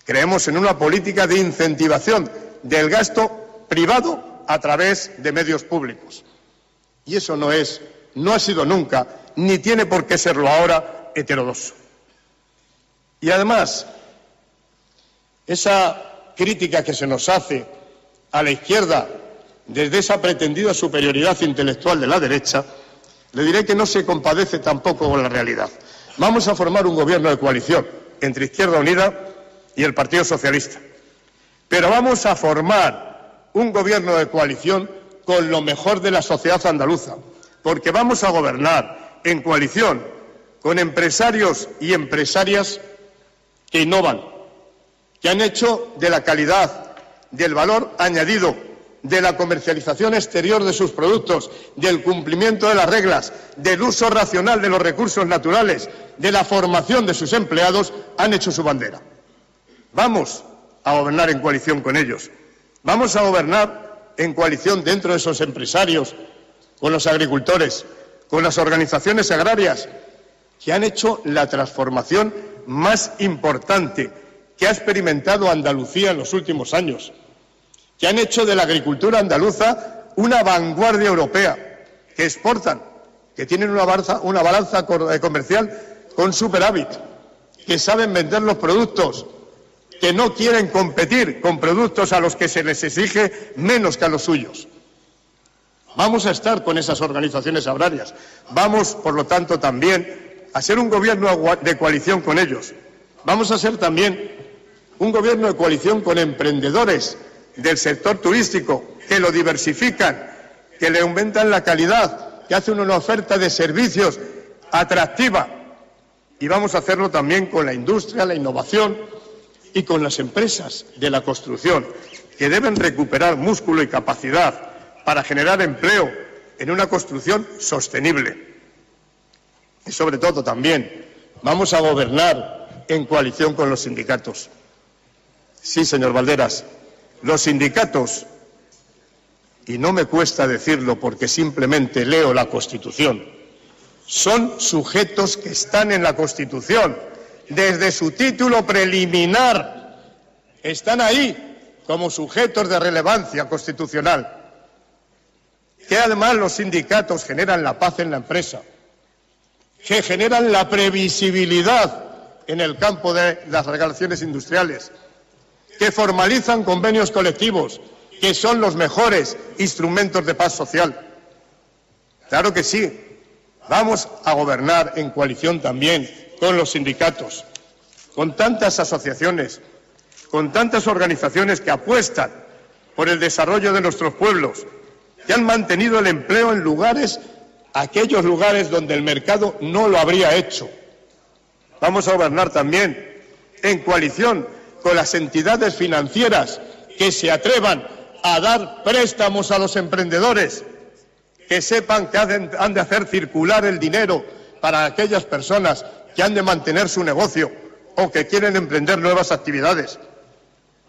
creemos en una política de incentivación del gasto privado a través de medios públicos. Y eso no ha sido nunca, ni tiene por qué serlo ahora, heterodoxo. Y además, esa crítica que se nos hace a la izquierda desde esa pretendida superioridad intelectual de la derecha, le diré que no se compadece tampoco con la realidad. Vamos a formar un gobierno de coalición entre Izquierda Unida y el Partido Socialista, pero vamos a formar un gobierno de coalición con lo mejor de la sociedad andaluza, porque vamos a gobernar en coalición con empresarios y empresarias que innovan, que han hecho de la calidad, del valor añadido, de la comercialización exterior de sus productos, del cumplimiento de las reglas, del uso racional de los recursos naturales, de la formación de sus empleados, han hecho su bandera. Vamos a gobernar en coalición con ellos. Vamos a gobernar en coalición dentro de esos empresarios, con los agricultores, con las organizaciones agrarias, que han hecho la transformación más importante que ha experimentado Andalucía en los últimos años, que han hecho de la agricultura andaluza una vanguardia europea, que exportan, que tienen una balanza comercial con superávit, que saben vender los productos, que no quieren competir con productos a los que se les exige menos que a los suyos. Vamos a estar con esas organizaciones agrarias. Vamos, por lo tanto, también a ser un gobierno de coalición con ellos. Vamos a ser también un gobierno de coalición con emprendedores del sector turístico, que lo diversifican, que le aumentan la calidad, que hacen una oferta de servicios atractiva. Y vamos a hacerlo también con la industria, la innovación y con las empresas de la construcción, que deben recuperar músculo y capacidad para generar empleo en una construcción sostenible. Y sobre todo también vamos a gobernar en coalición con los sindicatos. Sí, señor Valderas, los sindicatos, y no me cuesta decirlo porque simplemente leo la Constitución, son sujetos que están en la Constitución. Desde su título preliminar están ahí como sujetos de relevancia constitucional. Que además los sindicatos generan la paz en la empresa, que generan la previsibilidad en el campo de las relaciones industriales, que formalizan convenios colectivos, que son los mejores instrumentos de paz social. Claro que sí, vamos a gobernar en coalición también con los sindicatos, con tantas asociaciones, con tantas organizaciones que apuestan por el desarrollo de nuestros pueblos, que han mantenido el empleo en aquellos lugares donde el mercado no lo habría hecho. Vamos a gobernar también en coalición con las entidades financieras que se atrevan a dar préstamos a los emprendedores, que sepan que han de hacer circular el dinero para aquellas personas que han de mantener su negocio o que quieren emprender nuevas actividades.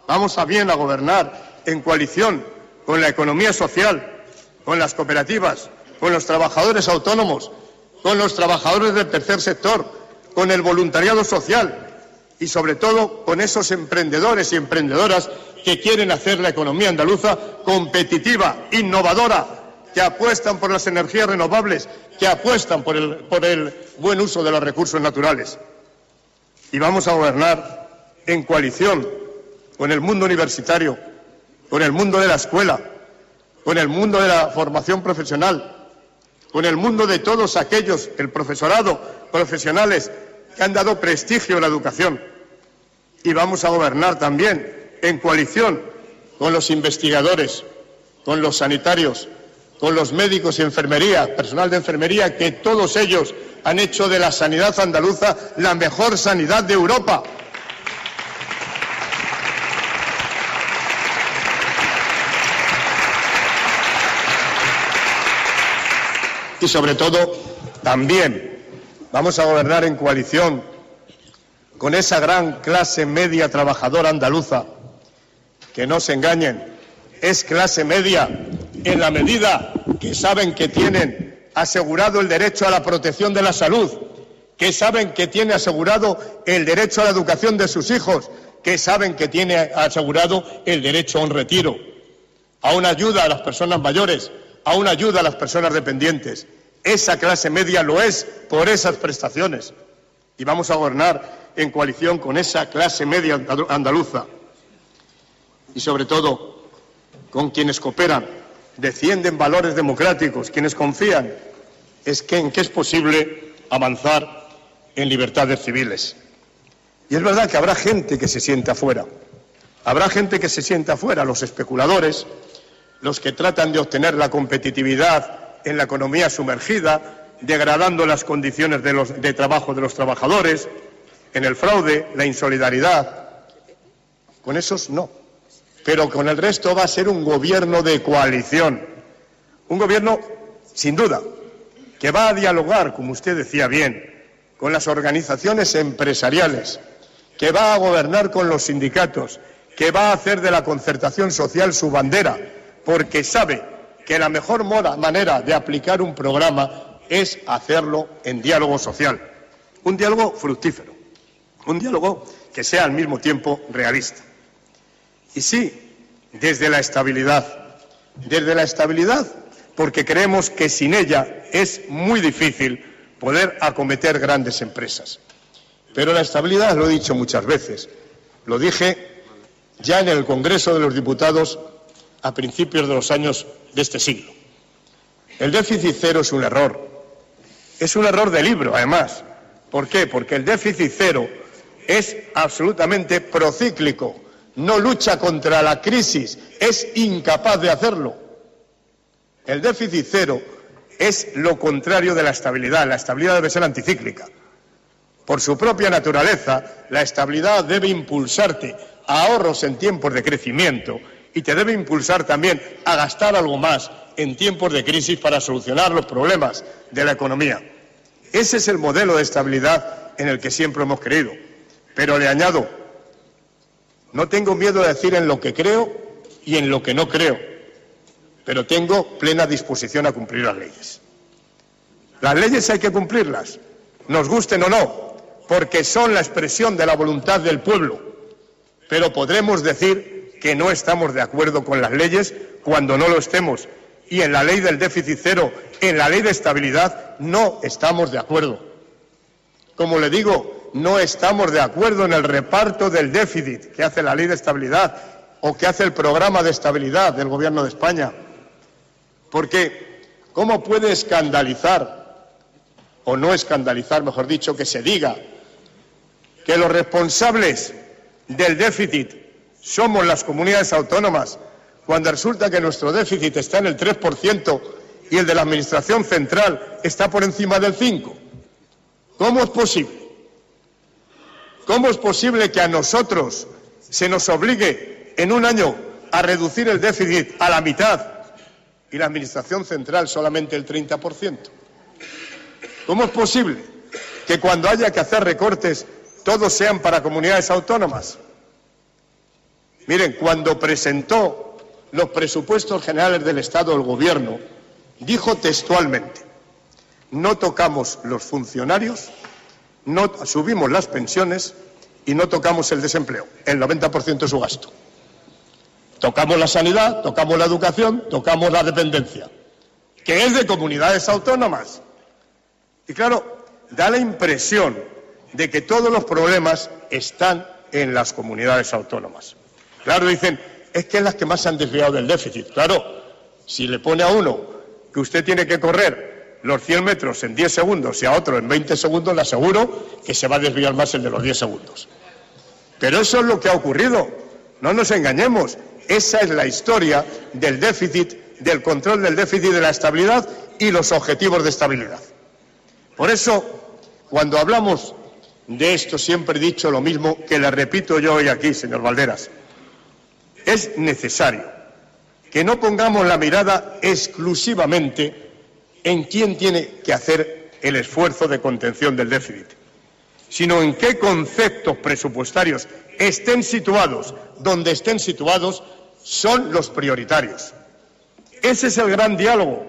Vamos a gobernar en coalición con la economía social, con las cooperativas, con los trabajadores autónomos, con los trabajadores del tercer sector, con el voluntariado social y, sobre todo, con esos emprendedores y emprendedoras que quieren hacer la economía andaluza competitiva, innovadora, que apuestan por las energías renovables, que apuestan por el buen uso de los recursos naturales. Y vamos a gobernar en coalición con el mundo universitario, con el mundo de la escuela, con el mundo de la formación profesional, con el mundo de todos aquellos, el profesorado, profesionales que han dado prestigio a la educación. Y vamos a gobernar también en coalición con los investigadores, con los sanitarios, con los médicos y enfermería, personal de enfermería, que todos ellos han hecho de la sanidad andaluza la mejor sanidad de Europa. Y sobre todo, también vamos a gobernar en coalición con esa gran clase media trabajadora andaluza, que no se engañen, es clase media en la medida que saben que tienen asegurado el derecho a la protección de la salud, que saben que tiene asegurado el derecho a la educación de sus hijos, que saben que tiene asegurado el derecho a un retiro, a una ayuda a las personas mayores, a una ayuda a las personas dependientes. Esa clase media lo es por esas prestaciones. Y vamos a gobernar en coalición con esa clase media andaluza. Y sobre todo, con quienes cooperan, defienden valores democráticos, quienes confían en que es posible avanzar en libertades civiles. Y es verdad que habrá gente que se sienta fuera. Habrá gente que se sienta fuera, los especuladores, los que tratan de obtener la competitividad en la economía sumergida, degradando las condiciones de trabajo de los trabajadores, en el fraude, la insolidaridad. Con esos no. Pero con el resto va a ser un gobierno de coalición. Un gobierno, sin duda, que va a dialogar, como usted decía bien, con las organizaciones empresariales, que va a gobernar con los sindicatos, que va a hacer de la concertación social su bandera, porque sabe que la mejor manera de aplicar un programa es hacerlo en diálogo social. Un diálogo fructífero, un diálogo que sea al mismo tiempo realista. Y sí, desde la estabilidad, porque creemos que sin ella es muy difícil poder acometer grandes empresas. Pero la estabilidad, lo he dicho muchas veces, lo dije ya en el Congreso de los Diputados a principios de los años de este siglo. El déficit cero es un error de libro, además. ¿Por qué? Porque el déficit cero es absolutamente procíclico, no lucha contra la crisis, es incapaz de hacerlo. El déficit cero es lo contrario de la estabilidad debe ser anticíclica. Por su propia naturaleza, la estabilidad debe impulsarte a ahorros en tiempos de crecimiento y te debe impulsar también a gastar algo más en tiempos de crisis para solucionar los problemas de la economía. Ese es el modelo de estabilidad en el que siempre hemos creído. Pero le añado, no tengo miedo de decir en lo que creo y en lo que no creo, pero tengo plena disposición a cumplir las leyes. Las leyes hay que cumplirlas, nos gusten o no, porque son la expresión de la voluntad del pueblo, pero podremos decir que no estamos de acuerdo con las leyes cuando no lo estemos. Y en la ley del déficit cero, en la ley de estabilidad, no estamos de acuerdo. Como le digo, no estamos de acuerdo en el reparto del déficit que hace la ley de estabilidad o que hace el programa de estabilidad del Gobierno de España. Porque, ¿cómo puede escandalizar, o no escandalizar, mejor dicho, que se diga que los responsables del déficit somos las comunidades autónomas, cuando resulta que nuestro déficit está en el 3% y el de la Administración central está por encima del 5%? ¿Cómo es posible? ¿Cómo es posible que a nosotros se nos obligue en un año a reducir el déficit a la mitad y la Administración central solamente el 30%? ¿Cómo es posible que cuando haya que hacer recortes todos sean para comunidades autónomas? Miren, cuando presentó los presupuestos generales del Estado el Gobierno, dijo textualmente: no tocamos los funcionarios, no subimos las pensiones y no tocamos el desempleo, el 90% de su gasto. Tocamos la sanidad, tocamos la educación, tocamos la dependencia, que es de comunidades autónomas. Y claro, da la impresión de que todos los problemas están en las comunidades autónomas. Claro, dicen, es que es las que más se han desviado del déficit. Claro, si le pone a uno que usted tiene que correr los 100 metros en 10 segundos y a otro en 20 segundos, le aseguro que se va a desviar más el de los 10 segundos. Pero eso es lo que ha ocurrido. No nos engañemos. Esa es la historia del déficit, del control del déficit, de la estabilidad y los objetivos de estabilidad. Por eso, cuando hablamos de esto, siempre he dicho lo mismo que le repito yo hoy aquí, señor Valderas. Es necesario que no pongamos la mirada exclusivamente en quién tiene que hacer el esfuerzo de contención del déficit, sino en qué conceptos presupuestarios estén situados, donde estén situados, son los prioritarios. Ese es el gran diálogo.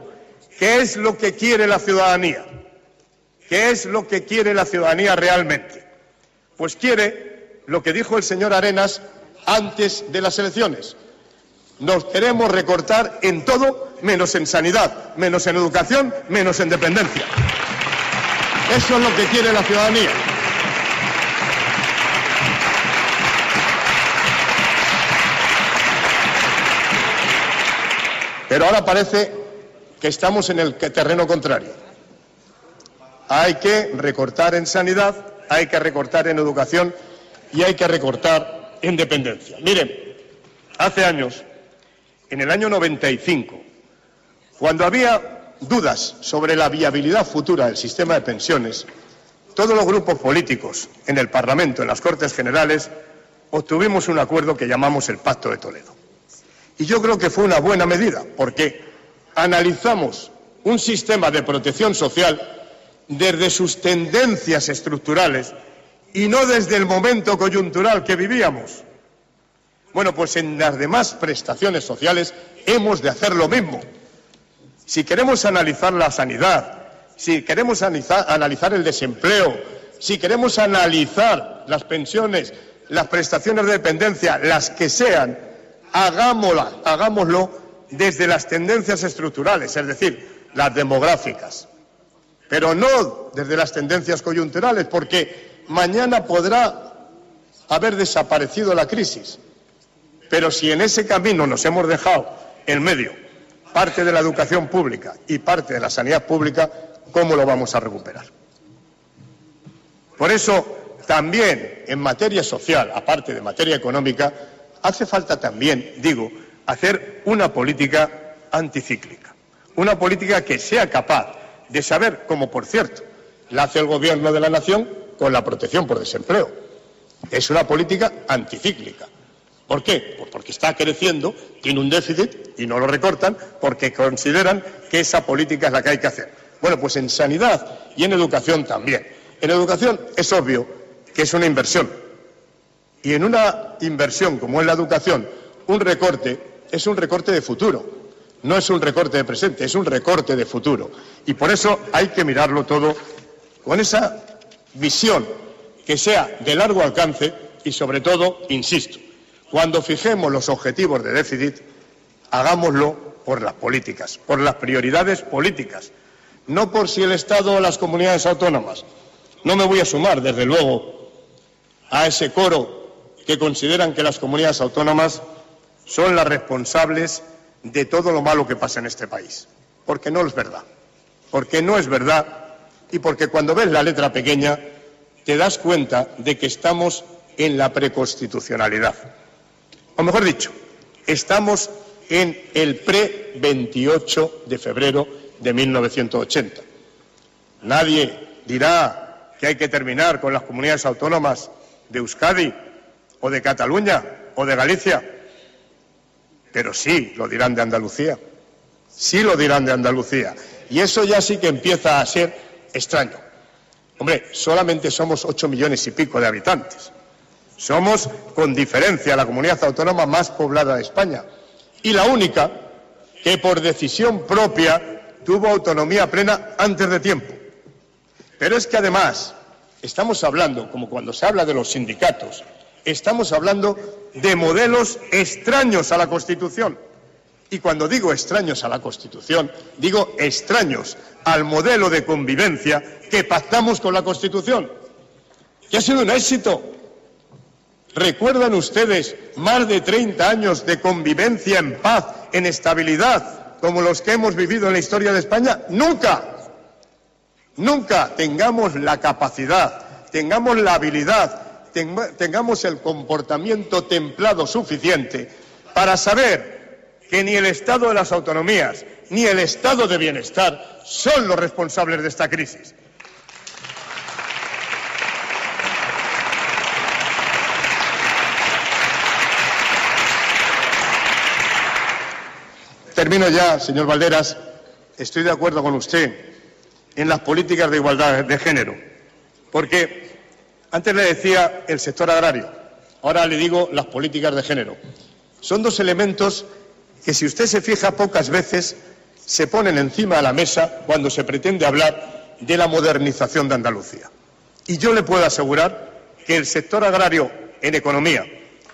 ¿Qué es lo que quiere la ciudadanía? ¿Qué es lo que quiere la ciudadanía realmente? Pues quiere lo que dijo el señor Arenas antes de las elecciones. Nos queremos recortar en todo, menos en sanidad, menos en educación, menos en dependencia. Eso es lo que quiere la ciudadanía. Pero ahora parece que estamos en el terreno contrario. Hay que recortar en sanidad, hay que recortar en educación y hay que recortar en dependencia. Miren, hace años, en el año 95, cuando había dudas sobre la viabilidad futura del sistema de pensiones, todos los grupos políticos en el Parlamento, en las Cortes Generales, obtuvimos un acuerdo que llamamos el Pacto de Toledo. Y yo creo que fue una buena medida, porque analizamos un sistema de protección social desde sus tendencias estructurales y no desde el momento coyuntural que vivíamos. Bueno, pues en las demás prestaciones sociales hemos de hacer lo mismo. Si queremos analizar la sanidad, si queremos analizar el desempleo, si queremos analizar las pensiones, las prestaciones de dependencia, las que sean, hagámoslo desde las tendencias estructurales, es decir, las demográficas, pero no desde las tendencias coyunturales, porque mañana podrá haber desaparecido la crisis, pero si en ese camino nos hemos dejado en medio parte de la educación pública y parte de la sanidad pública, ¿cómo lo vamos a recuperar? Por eso, también en materia social, aparte de materia económica, hace falta también, digo, hacer una política anticíclica, una política que sea capaz de saber, como por cierto la hace el Gobierno de la Nación con la protección por desempleo. Es una política anticíclica. ¿Por qué? Pues porque está creciendo, tiene un déficit y no lo recortan porque consideran que esa política es la que hay que hacer. Bueno, pues en sanidad y en educación también. En educación es obvio que es una inversión. Y en una inversión como es la educación, un recorte es un recorte de futuro. No es un recorte de presente, es un recorte de futuro. Y por eso hay que mirarlo todo con esa visión que sea de largo alcance y, sobre todo, insisto, cuando fijemos los objetivos de déficit, hagámoslo por las políticas, por las prioridades políticas, no por si el Estado o las comunidades autónomas. No me voy a sumar, desde luego, a ese coro que consideran que las comunidades autónomas son las responsables de todo lo malo que pasa en este país, porque no es verdad, y porque cuando ves la letra pequeña te das cuenta de que estamos en la preconstitucionalidad, o mejor dicho, estamos en el pre-28 de febrero de 1980. Nadie dirá que hay que terminar con las comunidades autónomas de Euskadi o de Cataluña o de Galicia. Pero sí lo dirán de Andalucía, y eso ya sí que empieza a ser extraño. Hombre, solamente somos 8 millones y pico de habitantes, somos con diferencia la comunidad autónoma más poblada de España y la única que por decisión propia tuvo autonomía plena antes de tiempo. Pero es que además estamos hablando, como cuando se habla de los sindicatos, estamos hablando de modelos extraños a la Constitución. Y cuando digo extraños a la Constitución, digo extraños al modelo de convivencia que pactamos con la Constitución, que ha sido un éxito. ¿Recuerdan ustedes más de 30 años de convivencia en paz, en estabilidad, como los que hemos vivido en la historia de España? Nunca tengamos la capacidad, tengamos la habilidad, tengamos el comportamiento templado suficiente para saber que ni el Estado de las autonomías ni el Estado de bienestar son los responsables de esta crisis. Termino ya, señor Valderas. Estoy de acuerdo con usted en las políticas de igualdad de género, porque antes le decía el sector agrario, ahora le digo las políticas de género. Son dos elementos que, si usted se fija, pocas veces se ponen encima de la mesa cuando se pretende hablar de la modernización de Andalucía. Y yo le puedo asegurar que el sector agrario en economía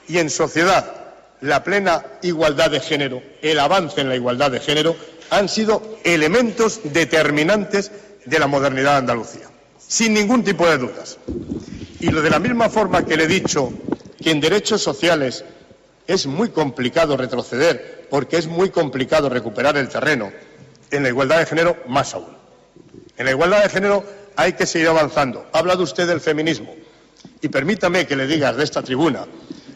y en sociedad, la plena igualdad de género, el avance en la igualdad de género, han sido elementos determinantes de la modernidad de Andalucía, sin ningún tipo de dudas. Y de la misma forma que le he dicho que en derechos sociales es muy complicado retroceder, porque es muy complicado recuperar el terreno, en la igualdad de género más aún. En la igualdad de género hay que seguir avanzando. Ha hablado usted del feminismo, y permítame que le diga desde esta tribuna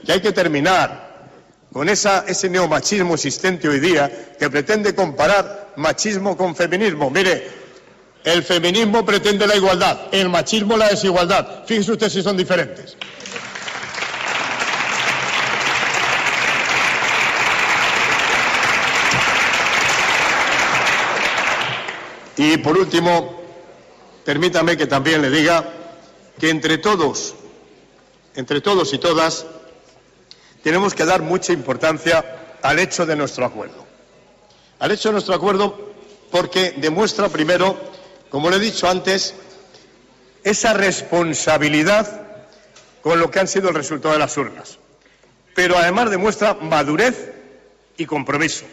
que hay que terminar con ese neomachismo existente hoy día que pretende comparar machismo con feminismo. Mire, el feminismo pretende la igualdad, el machismo la desigualdad. Fíjese usted si son diferentes. Y por último, permítame que también le diga que entre todos y todas, tenemos que dar mucha importancia al hecho de nuestro acuerdo. Al hecho de nuestro acuerdo porque demuestra primero, como le he dicho antes, esa responsabilidad con lo que han sido el resultado de las urnas. Pero además demuestra madurez y compromiso.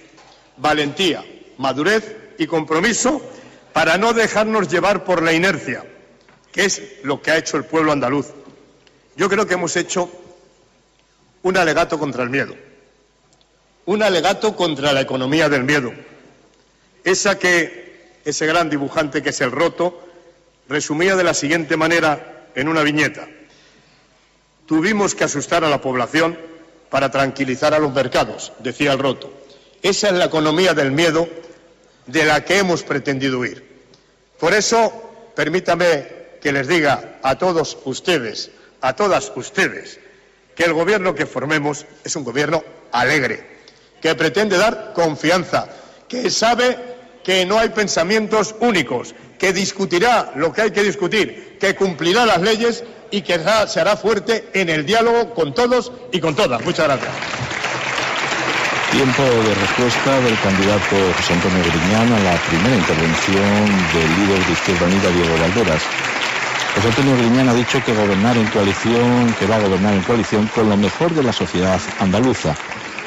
Valentía, madurez y compromiso para no dejarnos llevar por la inercia, que es lo que ha hecho el pueblo andaluz. Yo creo que hemos hecho un alegato contra el miedo, un alegato contra la economía del miedo, esa que ese gran dibujante que es el Roto resumía de la siguiente manera en una viñeta: tuvimos que asustar a la población para tranquilizar a los mercados, decía el Roto. Esa es la economía del miedo de la que hemos pretendido huir. Por eso, permítame que les diga a todos ustedes, a todas ustedes, que el gobierno que formemos es un gobierno alegre, que pretende dar confianza, que sabe que no hay pensamientos únicos, que discutirá lo que hay que discutir, que cumplirá las leyes y que se hará fuerte en el diálogo con todos y con todas. Muchas gracias. Tiempo de respuesta del candidato José Antonio Griñán a la primera intervención del líder de Izquierda Unida, Diego Valderas. José Antonio Griñán ha dicho que va a gobernar en coalición con lo mejor de la sociedad andaluza.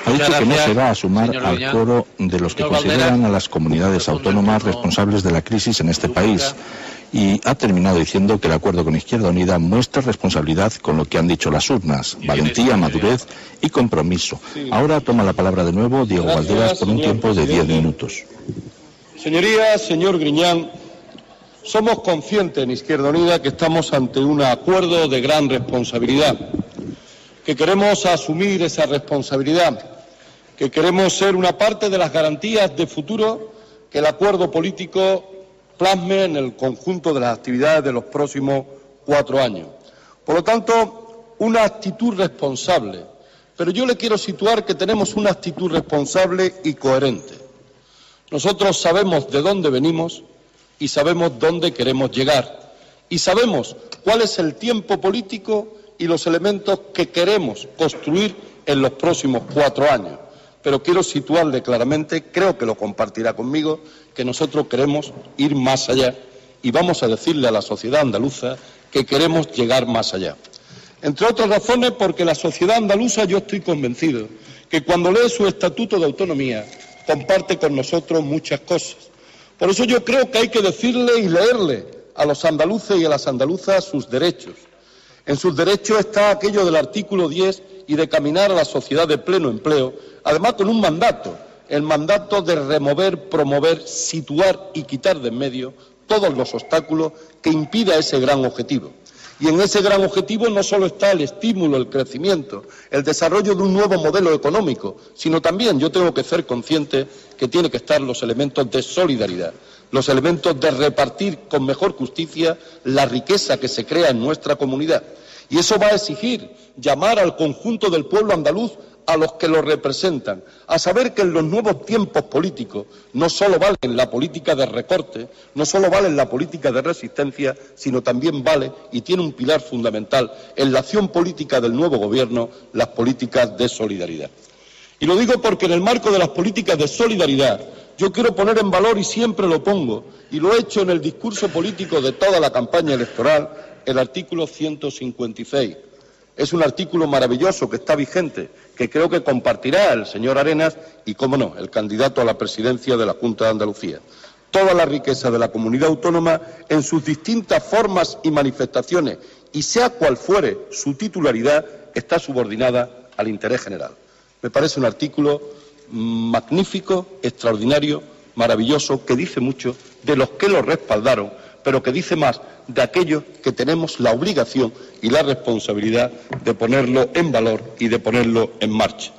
Ha dicho que no se va a sumar al coro de los que consideran a las comunidades autónomas responsables de la crisis en este país. Y ha terminado diciendo que el acuerdo con Izquierda Unida muestra responsabilidad con lo que han dicho las urnas, valentía, madurez y compromiso. Ahora toma la palabra de nuevo Diego Valderas por un tiempo de 10 minutos. Señorías, señor Griñán, somos conscientes en Izquierda Unida que estamos ante un acuerdo de gran responsabilidad, que queremos asumir esa responsabilidad, que queremos ser una parte de las garantías de futuro que el acuerdo político plasme en el conjunto de las actividades de los próximos 4 años. Por lo tanto, una actitud responsable. Pero yo le quiero situar que tenemos una actitud responsable y coherente. Nosotros sabemos de dónde venimos y sabemos dónde queremos llegar. Y sabemos cuál es el tiempo político y los elementos que queremos construir en los próximos 4 años. Pero quiero situarle claramente, creo que lo compartirá conmigo, que nosotros queremos ir más allá y vamos a decirle a la sociedad andaluza que queremos llegar más allá. Entre otras razones, porque la sociedad andaluza, yo estoy convencido, que cuando lee su Estatuto de Autonomía, comparte con nosotros muchas cosas. Por eso yo creo que hay que decirle y leerle a los andaluces y a las andaluzas sus derechos. En sus derechos está aquello del artículo 10 y de caminar a la sociedad de pleno empleo, además con un mandato, el mandato de remover, promover, situar y quitar de en medio todos los obstáculos que impida ese gran objetivo. Y en ese gran objetivo no solo está el estímulo, el crecimiento, el desarrollo de un nuevo modelo económico, sino también yo tengo que ser consciente que tiene que estar los elementos de solidaridad, los elementos de repartir con mejor justicia la riqueza que se crea en nuestra comunidad. Y eso va a exigir llamar al conjunto del pueblo andaluz, a los que lo representan, a saber que en los nuevos tiempos políticos no solo valen la política de recorte, no solo vale la política de resistencia, sino también vale y tiene un pilar fundamental en la acción política del nuevo gobierno, las políticas de solidaridad. Y lo digo porque en el marco de las políticas de solidaridad yo quiero poner en valor, y siempre lo pongo, y lo he hecho en el discurso político de toda la campaña electoral, el artículo 156. Es un artículo maravilloso que está vigente, que creo que compartirá el señor Arenas y, cómo no, el candidato a la presidencia de la Junta de Andalucía. Toda la riqueza de la comunidad autónoma en sus distintas formas y manifestaciones, y sea cual fuere su titularidad, está subordinada al interés general. Me parece un artículo magnífico, extraordinario, maravilloso, que dice mucho de los que lo respaldaron, pero que dice más de aquellos que tenemos la obligación y la responsabilidad de ponerlo en valor y de ponerlo en marcha.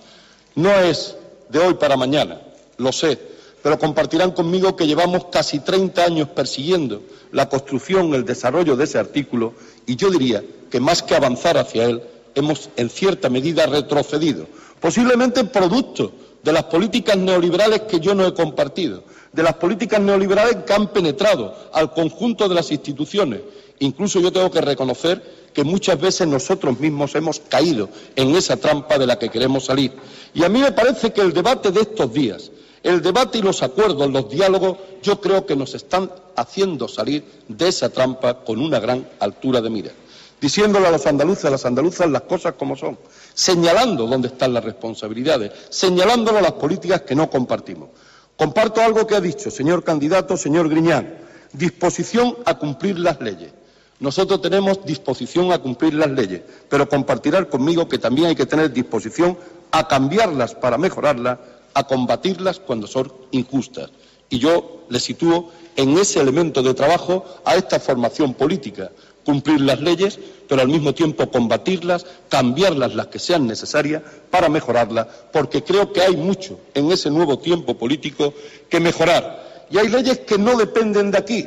No es de hoy para mañana, lo sé, pero compartirán conmigo que llevamos casi 30 años persiguiendo la construcción, el desarrollo de ese artículo, y yo diría que más que avanzar hacia él, hemos en cierta medida retrocedido, posiblemente producto de las políticas neoliberales que yo no he compartido, de las políticas neoliberales que han penetrado al conjunto de las instituciones. Incluso yo tengo que reconocer que muchas veces nosotros mismos hemos caído en esa trampa de la que queremos salir. Y a mí me parece que el debate de estos días, el debate y los acuerdos, los diálogos, yo creo que nos están haciendo salir de esa trampa con una gran altura de mira, diciéndole a los andaluces, a las andaluzas las cosas como son, señalando dónde están las responsabilidades, señalándolo las políticas que no compartimos. Comparto algo que ha dicho, señor candidato, señor Griñán, disposición a cumplir las leyes. Nosotros tenemos disposición a cumplir las leyes, pero compartirán conmigo que también hay que tener disposición a cambiarlas para mejorarlas, a combatirlas cuando son injustas. Y yo le sitúo en ese elemento de trabajo a esta formación política, cumplir las leyes, pero al mismo tiempo combatirlas, cambiarlas las que sean necesarias para mejorarlas, porque creo que hay mucho en ese nuevo tiempo político que mejorar. Y hay leyes que no dependen de aquí,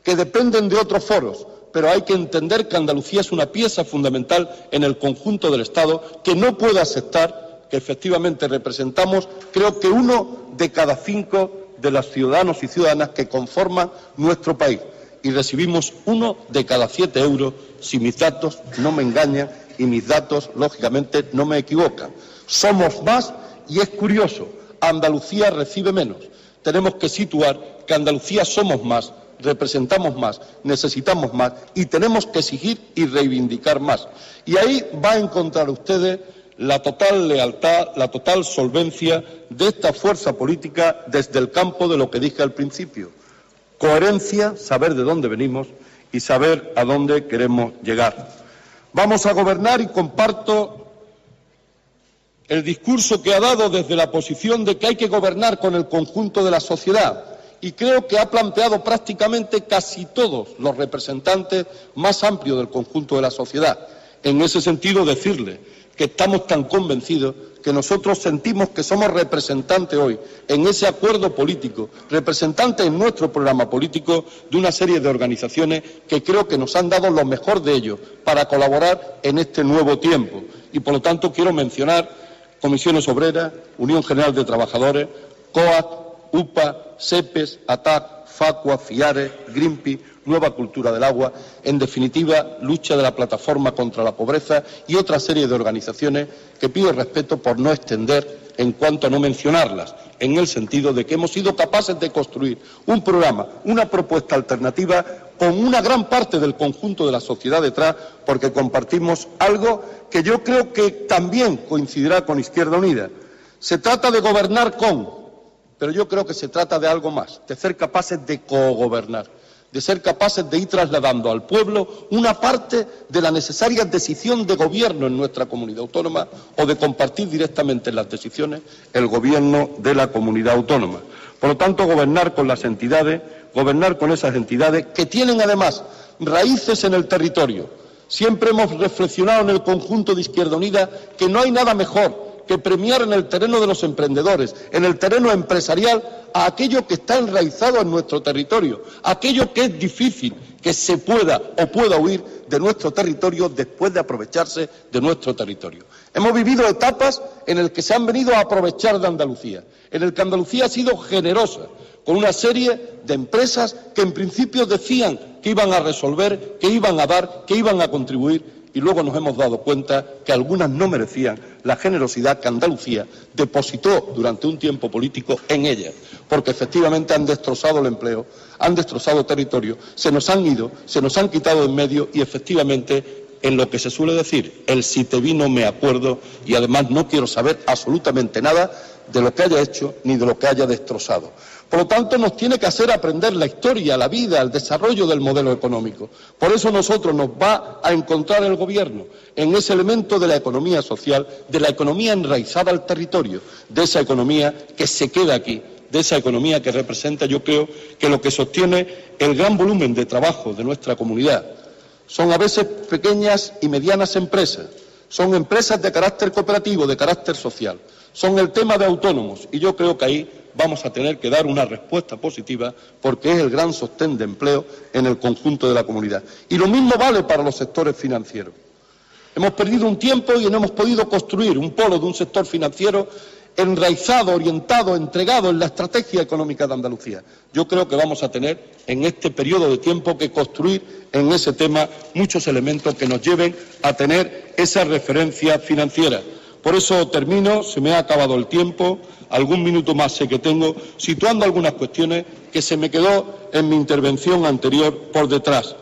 que dependen de otros foros, pero hay que entender que Andalucía es una pieza fundamental en el conjunto del Estado que no puede aceptar que efectivamente representamos, creo que 1 de cada 5 de los ciudadanos y ciudadanas que conforman nuestro país. Y recibimos 1 de cada 7 euros, si mis datos no me engañan y mis datos, lógicamente, no me equivocan. Somos más y es curioso, Andalucía recibe menos. Tenemos que situar que Andalucía somos más, representamos más, necesitamos más y tenemos que exigir y reivindicar más. Y ahí va a encontrar ustedes la total lealtad, la total solvencia de esta fuerza política desde el campo de lo que dije al principio. Coherencia, saber de dónde venimos y saber a dónde queremos llegar. Vamos a gobernar y comparto el discurso que ha dado desde la posición de que hay que gobernar con el conjunto de la sociedad y creo que ha planteado prácticamente casi todos los representantes más amplios del conjunto de la sociedad. En ese sentido, decirle que estamos tan convencidos que nosotros sentimos que somos representantes hoy en ese acuerdo político, representantes en nuestro programa político de una serie de organizaciones que creo que nos han dado lo mejor de ellos para colaborar en este nuevo tiempo. Y por lo tanto quiero mencionar Comisiones Obreras, Unión General de Trabajadores, COAC, UPA, SEPES, ATAC, FACUA, FIARES, Greenpeace, Nueva Cultura del Agua, en definitiva, lucha de la plataforma contra la pobreza y otra serie de organizaciones que pido respeto por no extender en cuanto a no mencionarlas, en el sentido de que hemos sido capaces de construir un programa, una propuesta alternativa con una gran parte del conjunto de la sociedad detrás, porque compartimos algo que yo creo que también coincidirá con Izquierda Unida. Se trata de gobernar con, pero yo creo que se trata de algo más, de ser capaces de cogobernar, de ser capaces de ir trasladando al pueblo una parte de la necesaria decisión de gobierno en nuestra comunidad autónoma o de compartir directamente en las decisiones el gobierno de la comunidad autónoma. Por lo tanto, gobernar con las entidades, gobernar con esas entidades que tienen además raíces en el territorio. Siempre hemos reflexionado en el conjunto de Izquierda Unida que no hay nada mejor que premiar en el terreno de los emprendedores, en el terreno empresarial, a aquello que está enraizado en nuestro territorio, aquello que es difícil que se pueda o pueda huir de nuestro territorio después de aprovecharse de nuestro territorio. Hemos vivido etapas en las que se han venido a aprovechar de Andalucía, en las que Andalucía ha sido generosa, con una serie de empresas que en principio decían que iban a resolver, que iban a dar, que iban a contribuir, y luego nos hemos dado cuenta que algunas no merecían la generosidad que Andalucía depositó durante un tiempo político en ellas, porque efectivamente han destrozado el empleo, han destrozado territorio, se nos han ido, se nos han quitado de en medio y efectivamente en lo que se suele decir, el si te vi no me acuerdo y además no quiero saber absolutamente nada de lo que haya hecho ni de lo que haya destrozado. Por lo tanto, nos tiene que hacer aprender la historia, la vida, el desarrollo del modelo económico. Por eso nosotros nos va a encontrar el Gobierno en ese elemento de la economía social, de la economía enraizada al territorio, de esa economía que se queda aquí, de esa economía que representa, yo creo, que lo que sostiene el gran volumen de trabajo de nuestra comunidad. Son a veces pequeñas y medianas empresas, son empresas de carácter cooperativo, de carácter social, son el tema de autónomos y yo creo que ahí vamos a tener que dar una respuesta positiva porque es el gran sostén de empleo en el conjunto de la comunidad. Y lo mismo vale para los sectores financieros. Hemos perdido un tiempo y no hemos podido construir un polo de un sector financiero enraizado, orientado, entregado en la estrategia económica de Andalucía. Yo creo que vamos a tener en este periodo de tiempo que construir en ese tema muchos elementos que nos lleven a tener esa referencia financiera. Por eso termino, se me ha acabado el tiempo, algún minuto más sé que tengo, situando algunas cuestiones que se me quedó en mi intervención anterior por detrás.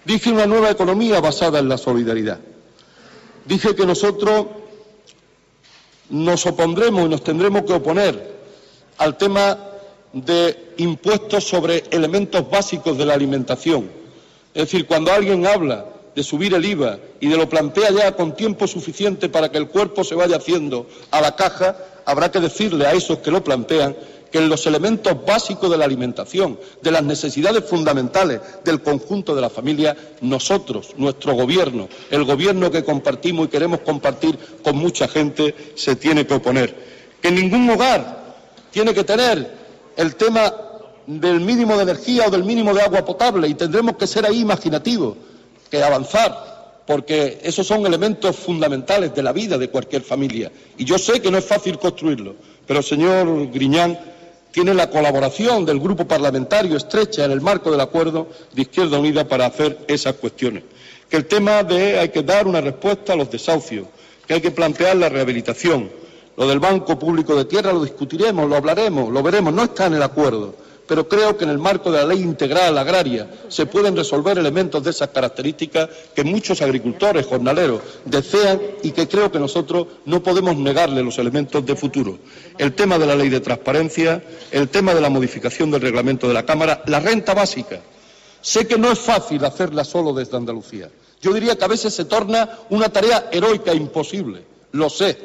Dije una nueva economía basada en la solidaridad. Dije que nosotros nos opondremos y nos tendremos que oponer al tema de impuestos sobre elementos básicos de la alimentación. Es decir, cuando alguien habla de subir el IVA y de lo plantea ya con tiempo suficiente para que el cuerpo se vaya haciendo a la caja, habrá que decirle a esos que lo plantean que en los elementos básicos de la alimentación, de las necesidades fundamentales del conjunto de la familia, nosotros, nuestro gobierno, el gobierno que compartimos y queremos compartir con mucha gente, se tiene que oponer. Que ningún hogar tiene que tener el tema del mínimo de energía o del mínimo de agua potable y tendremos que ser ahí imaginativos, que avanzar, porque esos son elementos fundamentales de la vida de cualquier familia. Y yo sé que no es fácil construirlo, pero señor Griñán, tiene la colaboración del grupo parlamentario estrecha en el marco del acuerdo de Izquierda Unida para hacer esas cuestiones. Que el tema de hay que dar una respuesta a los desahucios, que hay que plantear la rehabilitación. Lo del Banco Público de Tierra lo discutiremos, lo hablaremos, lo veremos, no está en el acuerdo. Pero creo que en el marco de la Ley Integral Agraria se pueden resolver elementos de esas características que muchos agricultores, jornaleros, desean y que creo que nosotros no podemos negarle los elementos de futuro. El tema de la Ley de Transparencia, el tema de la modificación del reglamento de la Cámara, la renta básica. Sé que no es fácil hacerla solo desde Andalucía. Yo diría que a veces se torna una tarea heroica e imposible, lo sé,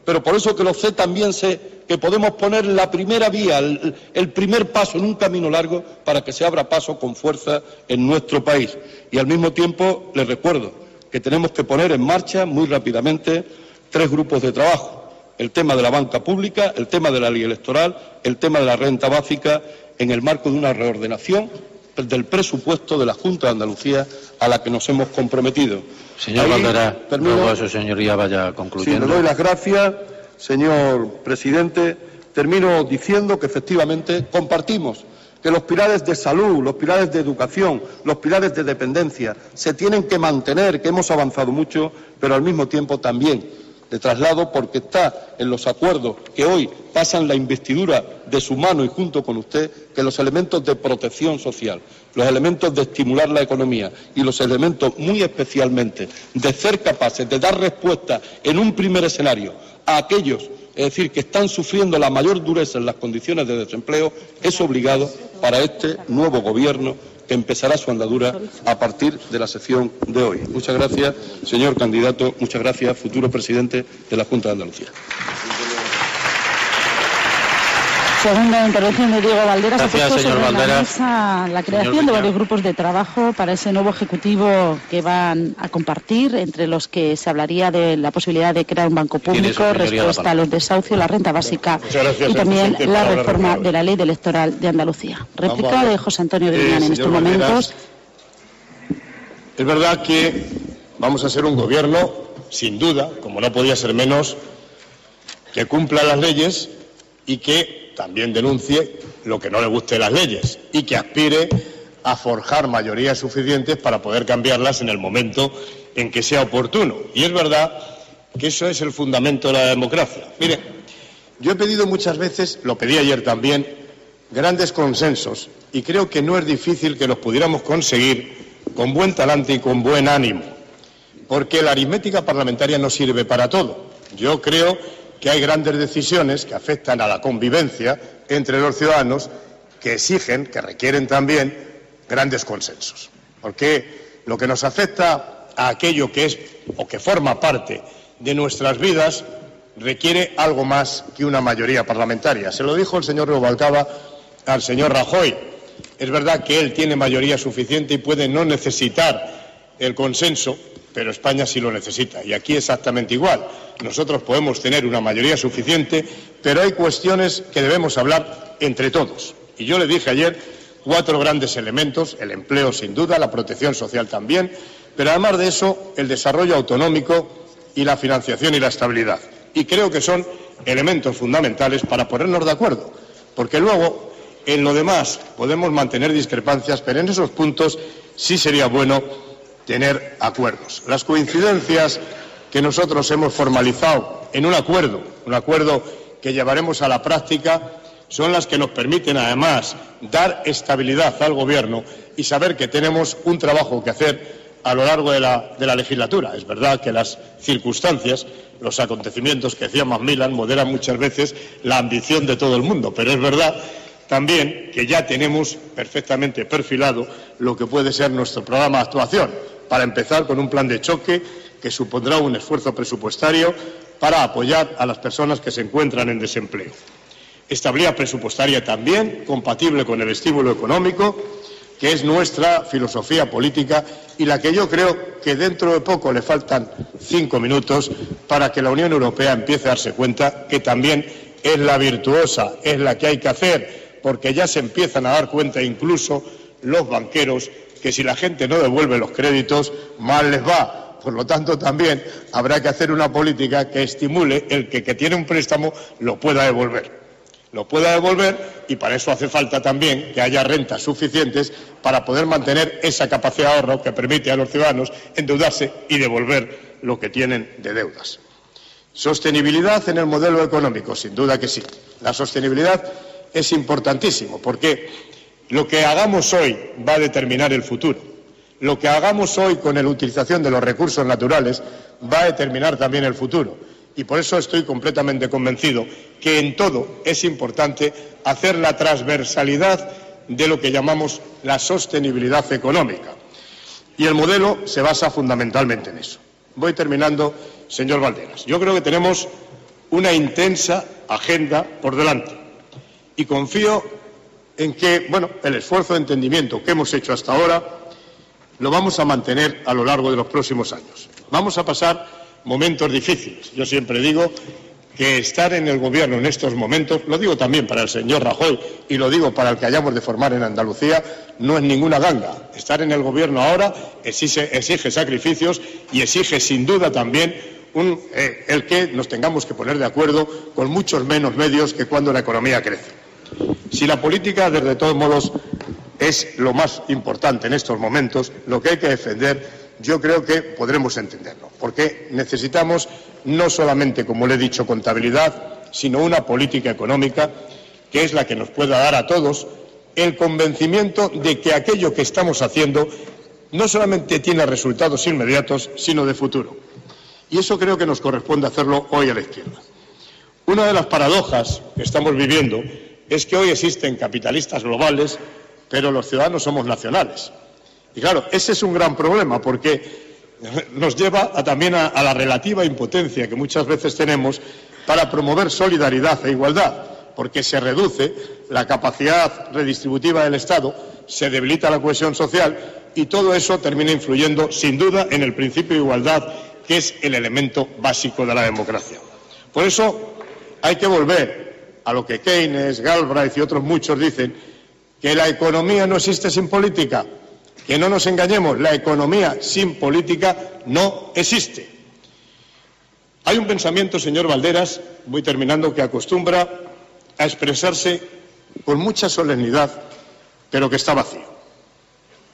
pero por eso que lo sé también sé que podemos poner la primera vía, el primer paso en un camino largo para que se abra paso con fuerza en nuestro país. Y al mismo tiempo les recuerdo que tenemos que poner en marcha muy rápidamente 3 grupos de trabajo. El tema de la banca pública, el tema de la ley electoral, el tema de la renta básica, en el marco de una reordenación del presupuesto de la Junta de Andalucía a la que nos hemos comprometido. Señor Valderas, ruego a su señoría vaya concluyendo. Sí, le doy las gracias, señor presidente. Termino diciendo que efectivamente compartimos que los pilares de salud, los pilares de educación, los pilares de dependencia se tienen que mantener, que hemos avanzado mucho, pero al mismo tiempo también de traslado, porque está en los acuerdos que hoy pasan la investidura de su mano y junto con usted, que los elementos de protección social, los elementos de estimular la economía y los elementos muy especialmente de ser capaces de dar respuesta en un primer escenario a aquellos, es decir, que están sufriendo la mayor dureza en las condiciones de desempleo, es obligado para este nuevo gobierno que empezará su andadura a partir de la sesión de hoy. Muchas gracias, señor candidato. Muchas gracias, futuro presidente de la Junta de Andalucía. Segunda intervención de Diego Valderas. Gracias, señor Valderas. La creación de varios grupos de trabajo para ese nuevo ejecutivo que van a compartir, entre los que se hablaría de la posibilidad de crear un banco público, respuesta a los desahucios, la renta básica y también la reforma de la ley electoral de Andalucía. Réplica de José Antonio Griñán en estos momentos. Es verdad que vamos a ser un gobierno, sin duda, como no podía ser menos, que cumpla las leyes y que también denuncie lo que no le guste de las leyes y que aspire a forjar mayorías suficientes para poder cambiarlas en el momento en que sea oportuno. Y es verdad que eso es el fundamento de la democracia. Mire, yo he pedido muchas veces, lo pedí ayer también, grandes consensos y creo que no es difícil que los pudiéramos conseguir con buen talante y con buen ánimo, porque la aritmética parlamentaria no sirve para todo. Yo creo que hay grandes decisiones que afectan a la convivencia entre los ciudadanos que exigen, que requieren también grandes consensos. Porque lo que nos afecta a aquello que es o que forma parte de nuestras vidas requiere algo más que una mayoría parlamentaria. Se lo dijo el señor Rubalcaba al señor Rajoy. Es verdad que él tiene mayoría suficiente y puede no necesitar el consenso, pero España sí lo necesita. Y aquí exactamente igual. Nosotros podemos tener una mayoría suficiente, pero hay cuestiones que debemos hablar entre todos. Y yo le dije ayer 4 grandes elementos, el empleo sin duda, la protección social también, pero además de eso, el desarrollo autonómico y la financiación y la estabilidad. Y creo que son elementos fundamentales para ponernos de acuerdo, porque luego, en lo demás, podemos mantener discrepancias, pero en esos puntos sí sería bueno tener acuerdos. Las coincidencias que nosotros hemos formalizado en un acuerdo que llevaremos a la práctica, son las que nos permiten, además, dar estabilidad al Gobierno y saber que tenemos un trabajo que hacer a lo largo de la legislatura. Es verdad que las circunstancias, los acontecimientos que decía Macmillan, moderan muchas veces la ambición de todo el mundo, pero es verdad también que ya tenemos perfectamente perfilado lo que puede ser nuestro programa de actuación, para empezar con un plan de choque que supondrá un esfuerzo presupuestario para apoyar a las personas que se encuentran en desempleo. Estabilidad presupuestaria también, compatible con el estímulo económico, que es nuestra filosofía política y la que yo creo que dentro de poco le faltan 5 minutos para que la Unión Europea empiece a darse cuenta que también es la virtuosa, es la que hay que hacer, porque ya se empiezan a dar cuenta incluso los banqueros que si la gente no devuelve los créditos, mal les va. Por lo tanto, también habrá que hacer una política que estimule el que tiene un préstamo lo pueda devolver. lo pueda devolver, y para eso hace falta también que haya rentas suficientes para poder mantener esa capacidad de ahorro que permite a los ciudadanos endeudarse y devolver lo que tienen de deudas. Sostenibilidad en el modelo económico, sin duda que sí. La sostenibilidad es importantísimo porque lo que hagamos hoy va a determinar el futuro. Lo que hagamos hoy con la utilización de los recursos naturales va a determinar también el futuro. Y por eso estoy completamente convencido que en todo es importante hacer la transversalidad de lo que llamamos la sostenibilidad económica. Y el modelo se basa fundamentalmente en eso. Voy terminando, señor Valderas. Yo creo que tenemos una intensa agenda por delante y confío en que, el esfuerzo de entendimiento que hemos hecho hasta ahora lo vamos a mantener a lo largo de los próximos años. Vamos a pasar momentos difíciles. Yo siempre digo que estar en el Gobierno en estos momentos, lo digo también para el señor Rajoy y lo digo para el que hayamos de formar en Andalucía, no es ninguna ganga. Estar en el Gobierno ahora exige sacrificios y exige sin duda también el que nos tengamos que poner de acuerdo con muchos menos medios que cuando la economía crece. Si la política, desde todos modos, es lo más importante en estos momentos, lo que hay que defender, yo creo que podremos entenderlo, porque necesitamos no solamente, como le he dicho, contabilidad, sino una política económica que es la que nos pueda dar a todos el convencimiento de que aquello que estamos haciendo no solamente tiene resultados inmediatos, sino de futuro. Y eso creo que nos corresponde hacerlo hoy a la izquierda. Una de las paradojas que estamos viviendo es que hoy existen capitalistas globales, pero los ciudadanos somos nacionales. Y claro, ese es un gran problema porque nos lleva también a la relativa impotencia que muchas veces tenemos para promover solidaridad e igualdad, porque se reduce la capacidad redistributiva del Estado, se debilita la cohesión social y todo eso termina influyendo sin duda en el principio de igualdad, que es el elemento básico de la democracia. Por eso hay que volver a lo que Keynes, Galbraith y otros muchos dicen, que la economía no existe sin política. Que no nos engañemos, la economía sin política no existe. Hay un pensamiento, señor Valderas, voy terminando, que acostumbra a expresarse con mucha solemnidad, pero que está vacío.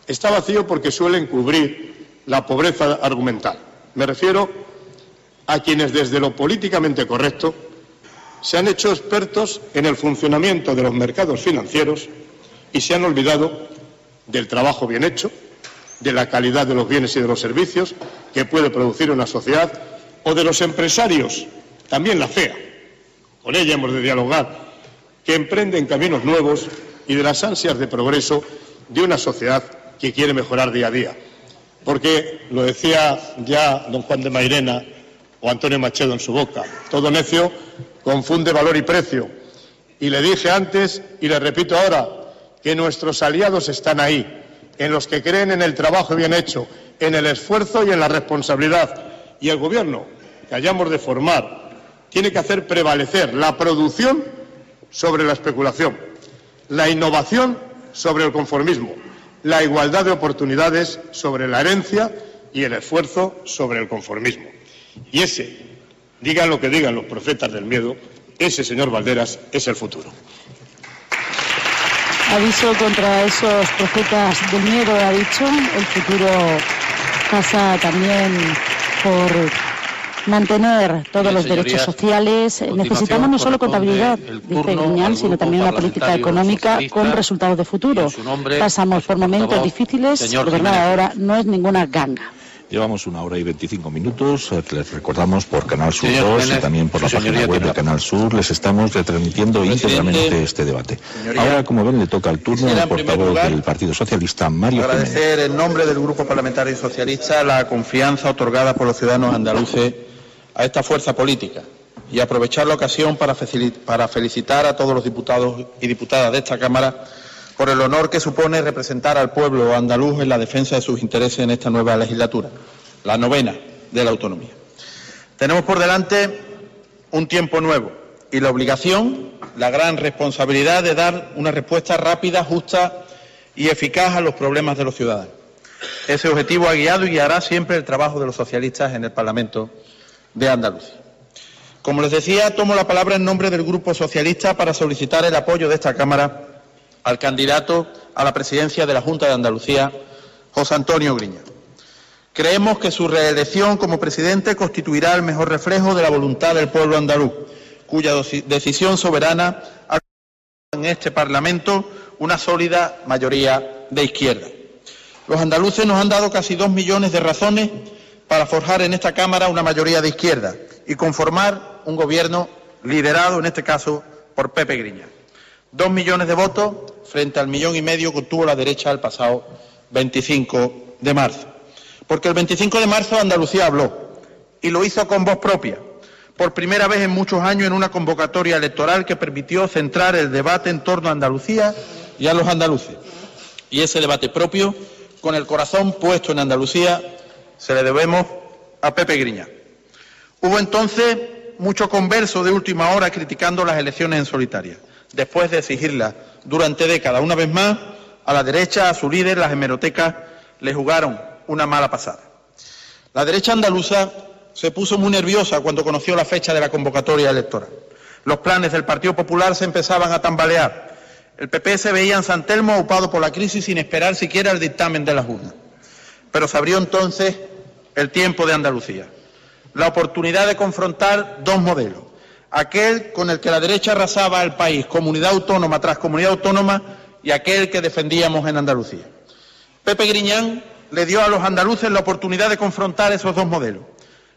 Está vacío porque suele encubrir la pobreza argumental. Me refiero a quienes desde lo políticamente correcto se han hecho expertos en el funcionamiento de los mercados financieros y se han olvidado del trabajo bien hecho, de la calidad de los bienes y de los servicios que puede producir una sociedad, o de los empresarios, también la FEA, con ella hemos de dialogar, que emprenden caminos nuevos, y de las ansias de progreso de una sociedad que quiere mejorar día a día. Porque, lo decía ya don Juan de Mairena o Antonio Machedo en su boca, todo necio confunde valor y precio. Y le dije antes, y le repito ahora, que nuestros aliados están ahí, en los que creen en el trabajo bien hecho, en el esfuerzo y en la responsabilidad. Y el Gobierno que hayamos de formar tiene que hacer prevalecer la producción sobre la especulación, la innovación sobre el conformismo, la igualdad de oportunidades sobre la herencia y el esfuerzo sobre el conformismo. Y ese, digan lo que digan los profetas del miedo, ese, señor Valderas, es el futuro. Aviso contra esos profetas del miedo, ha dicho. El futuro pasa también por mantener todos los derechos sociales. Necesitamos no solo contabilidad, dice Griñán, sino también una política económica con resultados de futuro. Pasamos por momentos difíciles, de verdad ahora no es ninguna ganga. Llevamos 1 hora y 25 minutos, les recordamos por Canal Sur 2 y también por la página web de Canal Sur, les estamos retransmitiendo íntegramente este debate. Ahora, como ven, le toca el turno al portavoz del Partido Socialista, Mario Jiménez. Agradecer en nombre del Grupo Parlamentario Socialista la confianza otorgada por los ciudadanos andaluces a esta fuerza política y aprovechar la ocasión para felicitar a todos los diputados y diputadas de esta Cámara por el honor que supone representar al pueblo andaluz en la defensa de sus intereses en esta nueva legislatura, la 9ª de la autonomía. Tenemos por delante un tiempo nuevo y la obligación, la gran responsabilidad de dar una respuesta rápida, justa y eficaz a los problemas de los ciudadanos. Ese objetivo ha guiado y guiará siempre el trabajo de los socialistas en el Parlamento de Andalucía. Como les decía, tomo la palabra en nombre del Grupo Socialista para solicitar el apoyo de esta Cámara al candidato a la presidencia de la Junta de Andalucía, José Antonio Griñán. Creemos que su reelección como presidente constituirá el mejor reflejo de la voluntad del pueblo andaluz, cuya decisión soberana ha en este Parlamento una sólida mayoría de izquierda. Los andaluces nos han dado casi 2 millones de razones para forjar en esta Cámara una mayoría de izquierda y conformar un gobierno liderado, en este caso, por Pepe Griñán. 2 millones de votos frente al 1,5 millones que obtuvo la derecha el pasado 25 de marzo. Porque el 25 de marzo Andalucía habló y lo hizo con voz propia, por primera vez en muchos años en una convocatoria electoral que permitió centrar el debate en torno a Andalucía y a los andaluces. Y ese debate propio, con el corazón puesto en Andalucía, se le debemos a Pepe Griñán. Hubo entonces mucho converso de última hora criticando las elecciones en solitaria, después de exigirlas durante décadas. Una vez más, a la derecha, a su líder, las hemerotecas, le jugaron una mala pasada. La derecha andaluza se puso muy nerviosa cuando conoció la fecha de la convocatoria electoral. Los planes del Partido Popular se empezaban a tambalear. El PP se veía en San Telmo aupado por la crisis sin esperar siquiera el dictamen de las urnas. Pero se abrió entonces el tiempo de Andalucía, la oportunidad de confrontar dos modelos, aquel con el que la derecha arrasaba al país, comunidad autónoma tras comunidad autónoma, y aquel que defendíamos en Andalucía. Pepe Griñán le dio a los andaluces la oportunidad de confrontar esos dos modelos.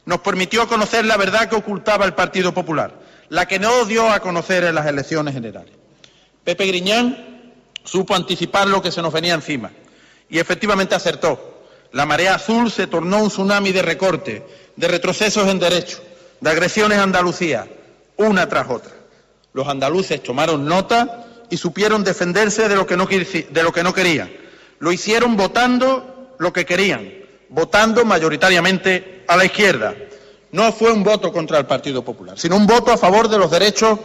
Nos permitió conocer la verdad que ocultaba el Partido Popular, la que no dio a conocer en las elecciones generales. Pepe Griñán supo anticipar lo que se nos venía encima y efectivamente acertó. La marea azul se tornó un tsunami de recortes, de retrocesos en derechos, de agresiones a Andalucía, una tras otra. Los andaluces tomaron nota y supieron defenderse de lo que no querían. Lo hicieron votando lo que querían, votando mayoritariamente a la izquierda. No fue un voto contra el Partido Popular, sino un voto a favor de los derechos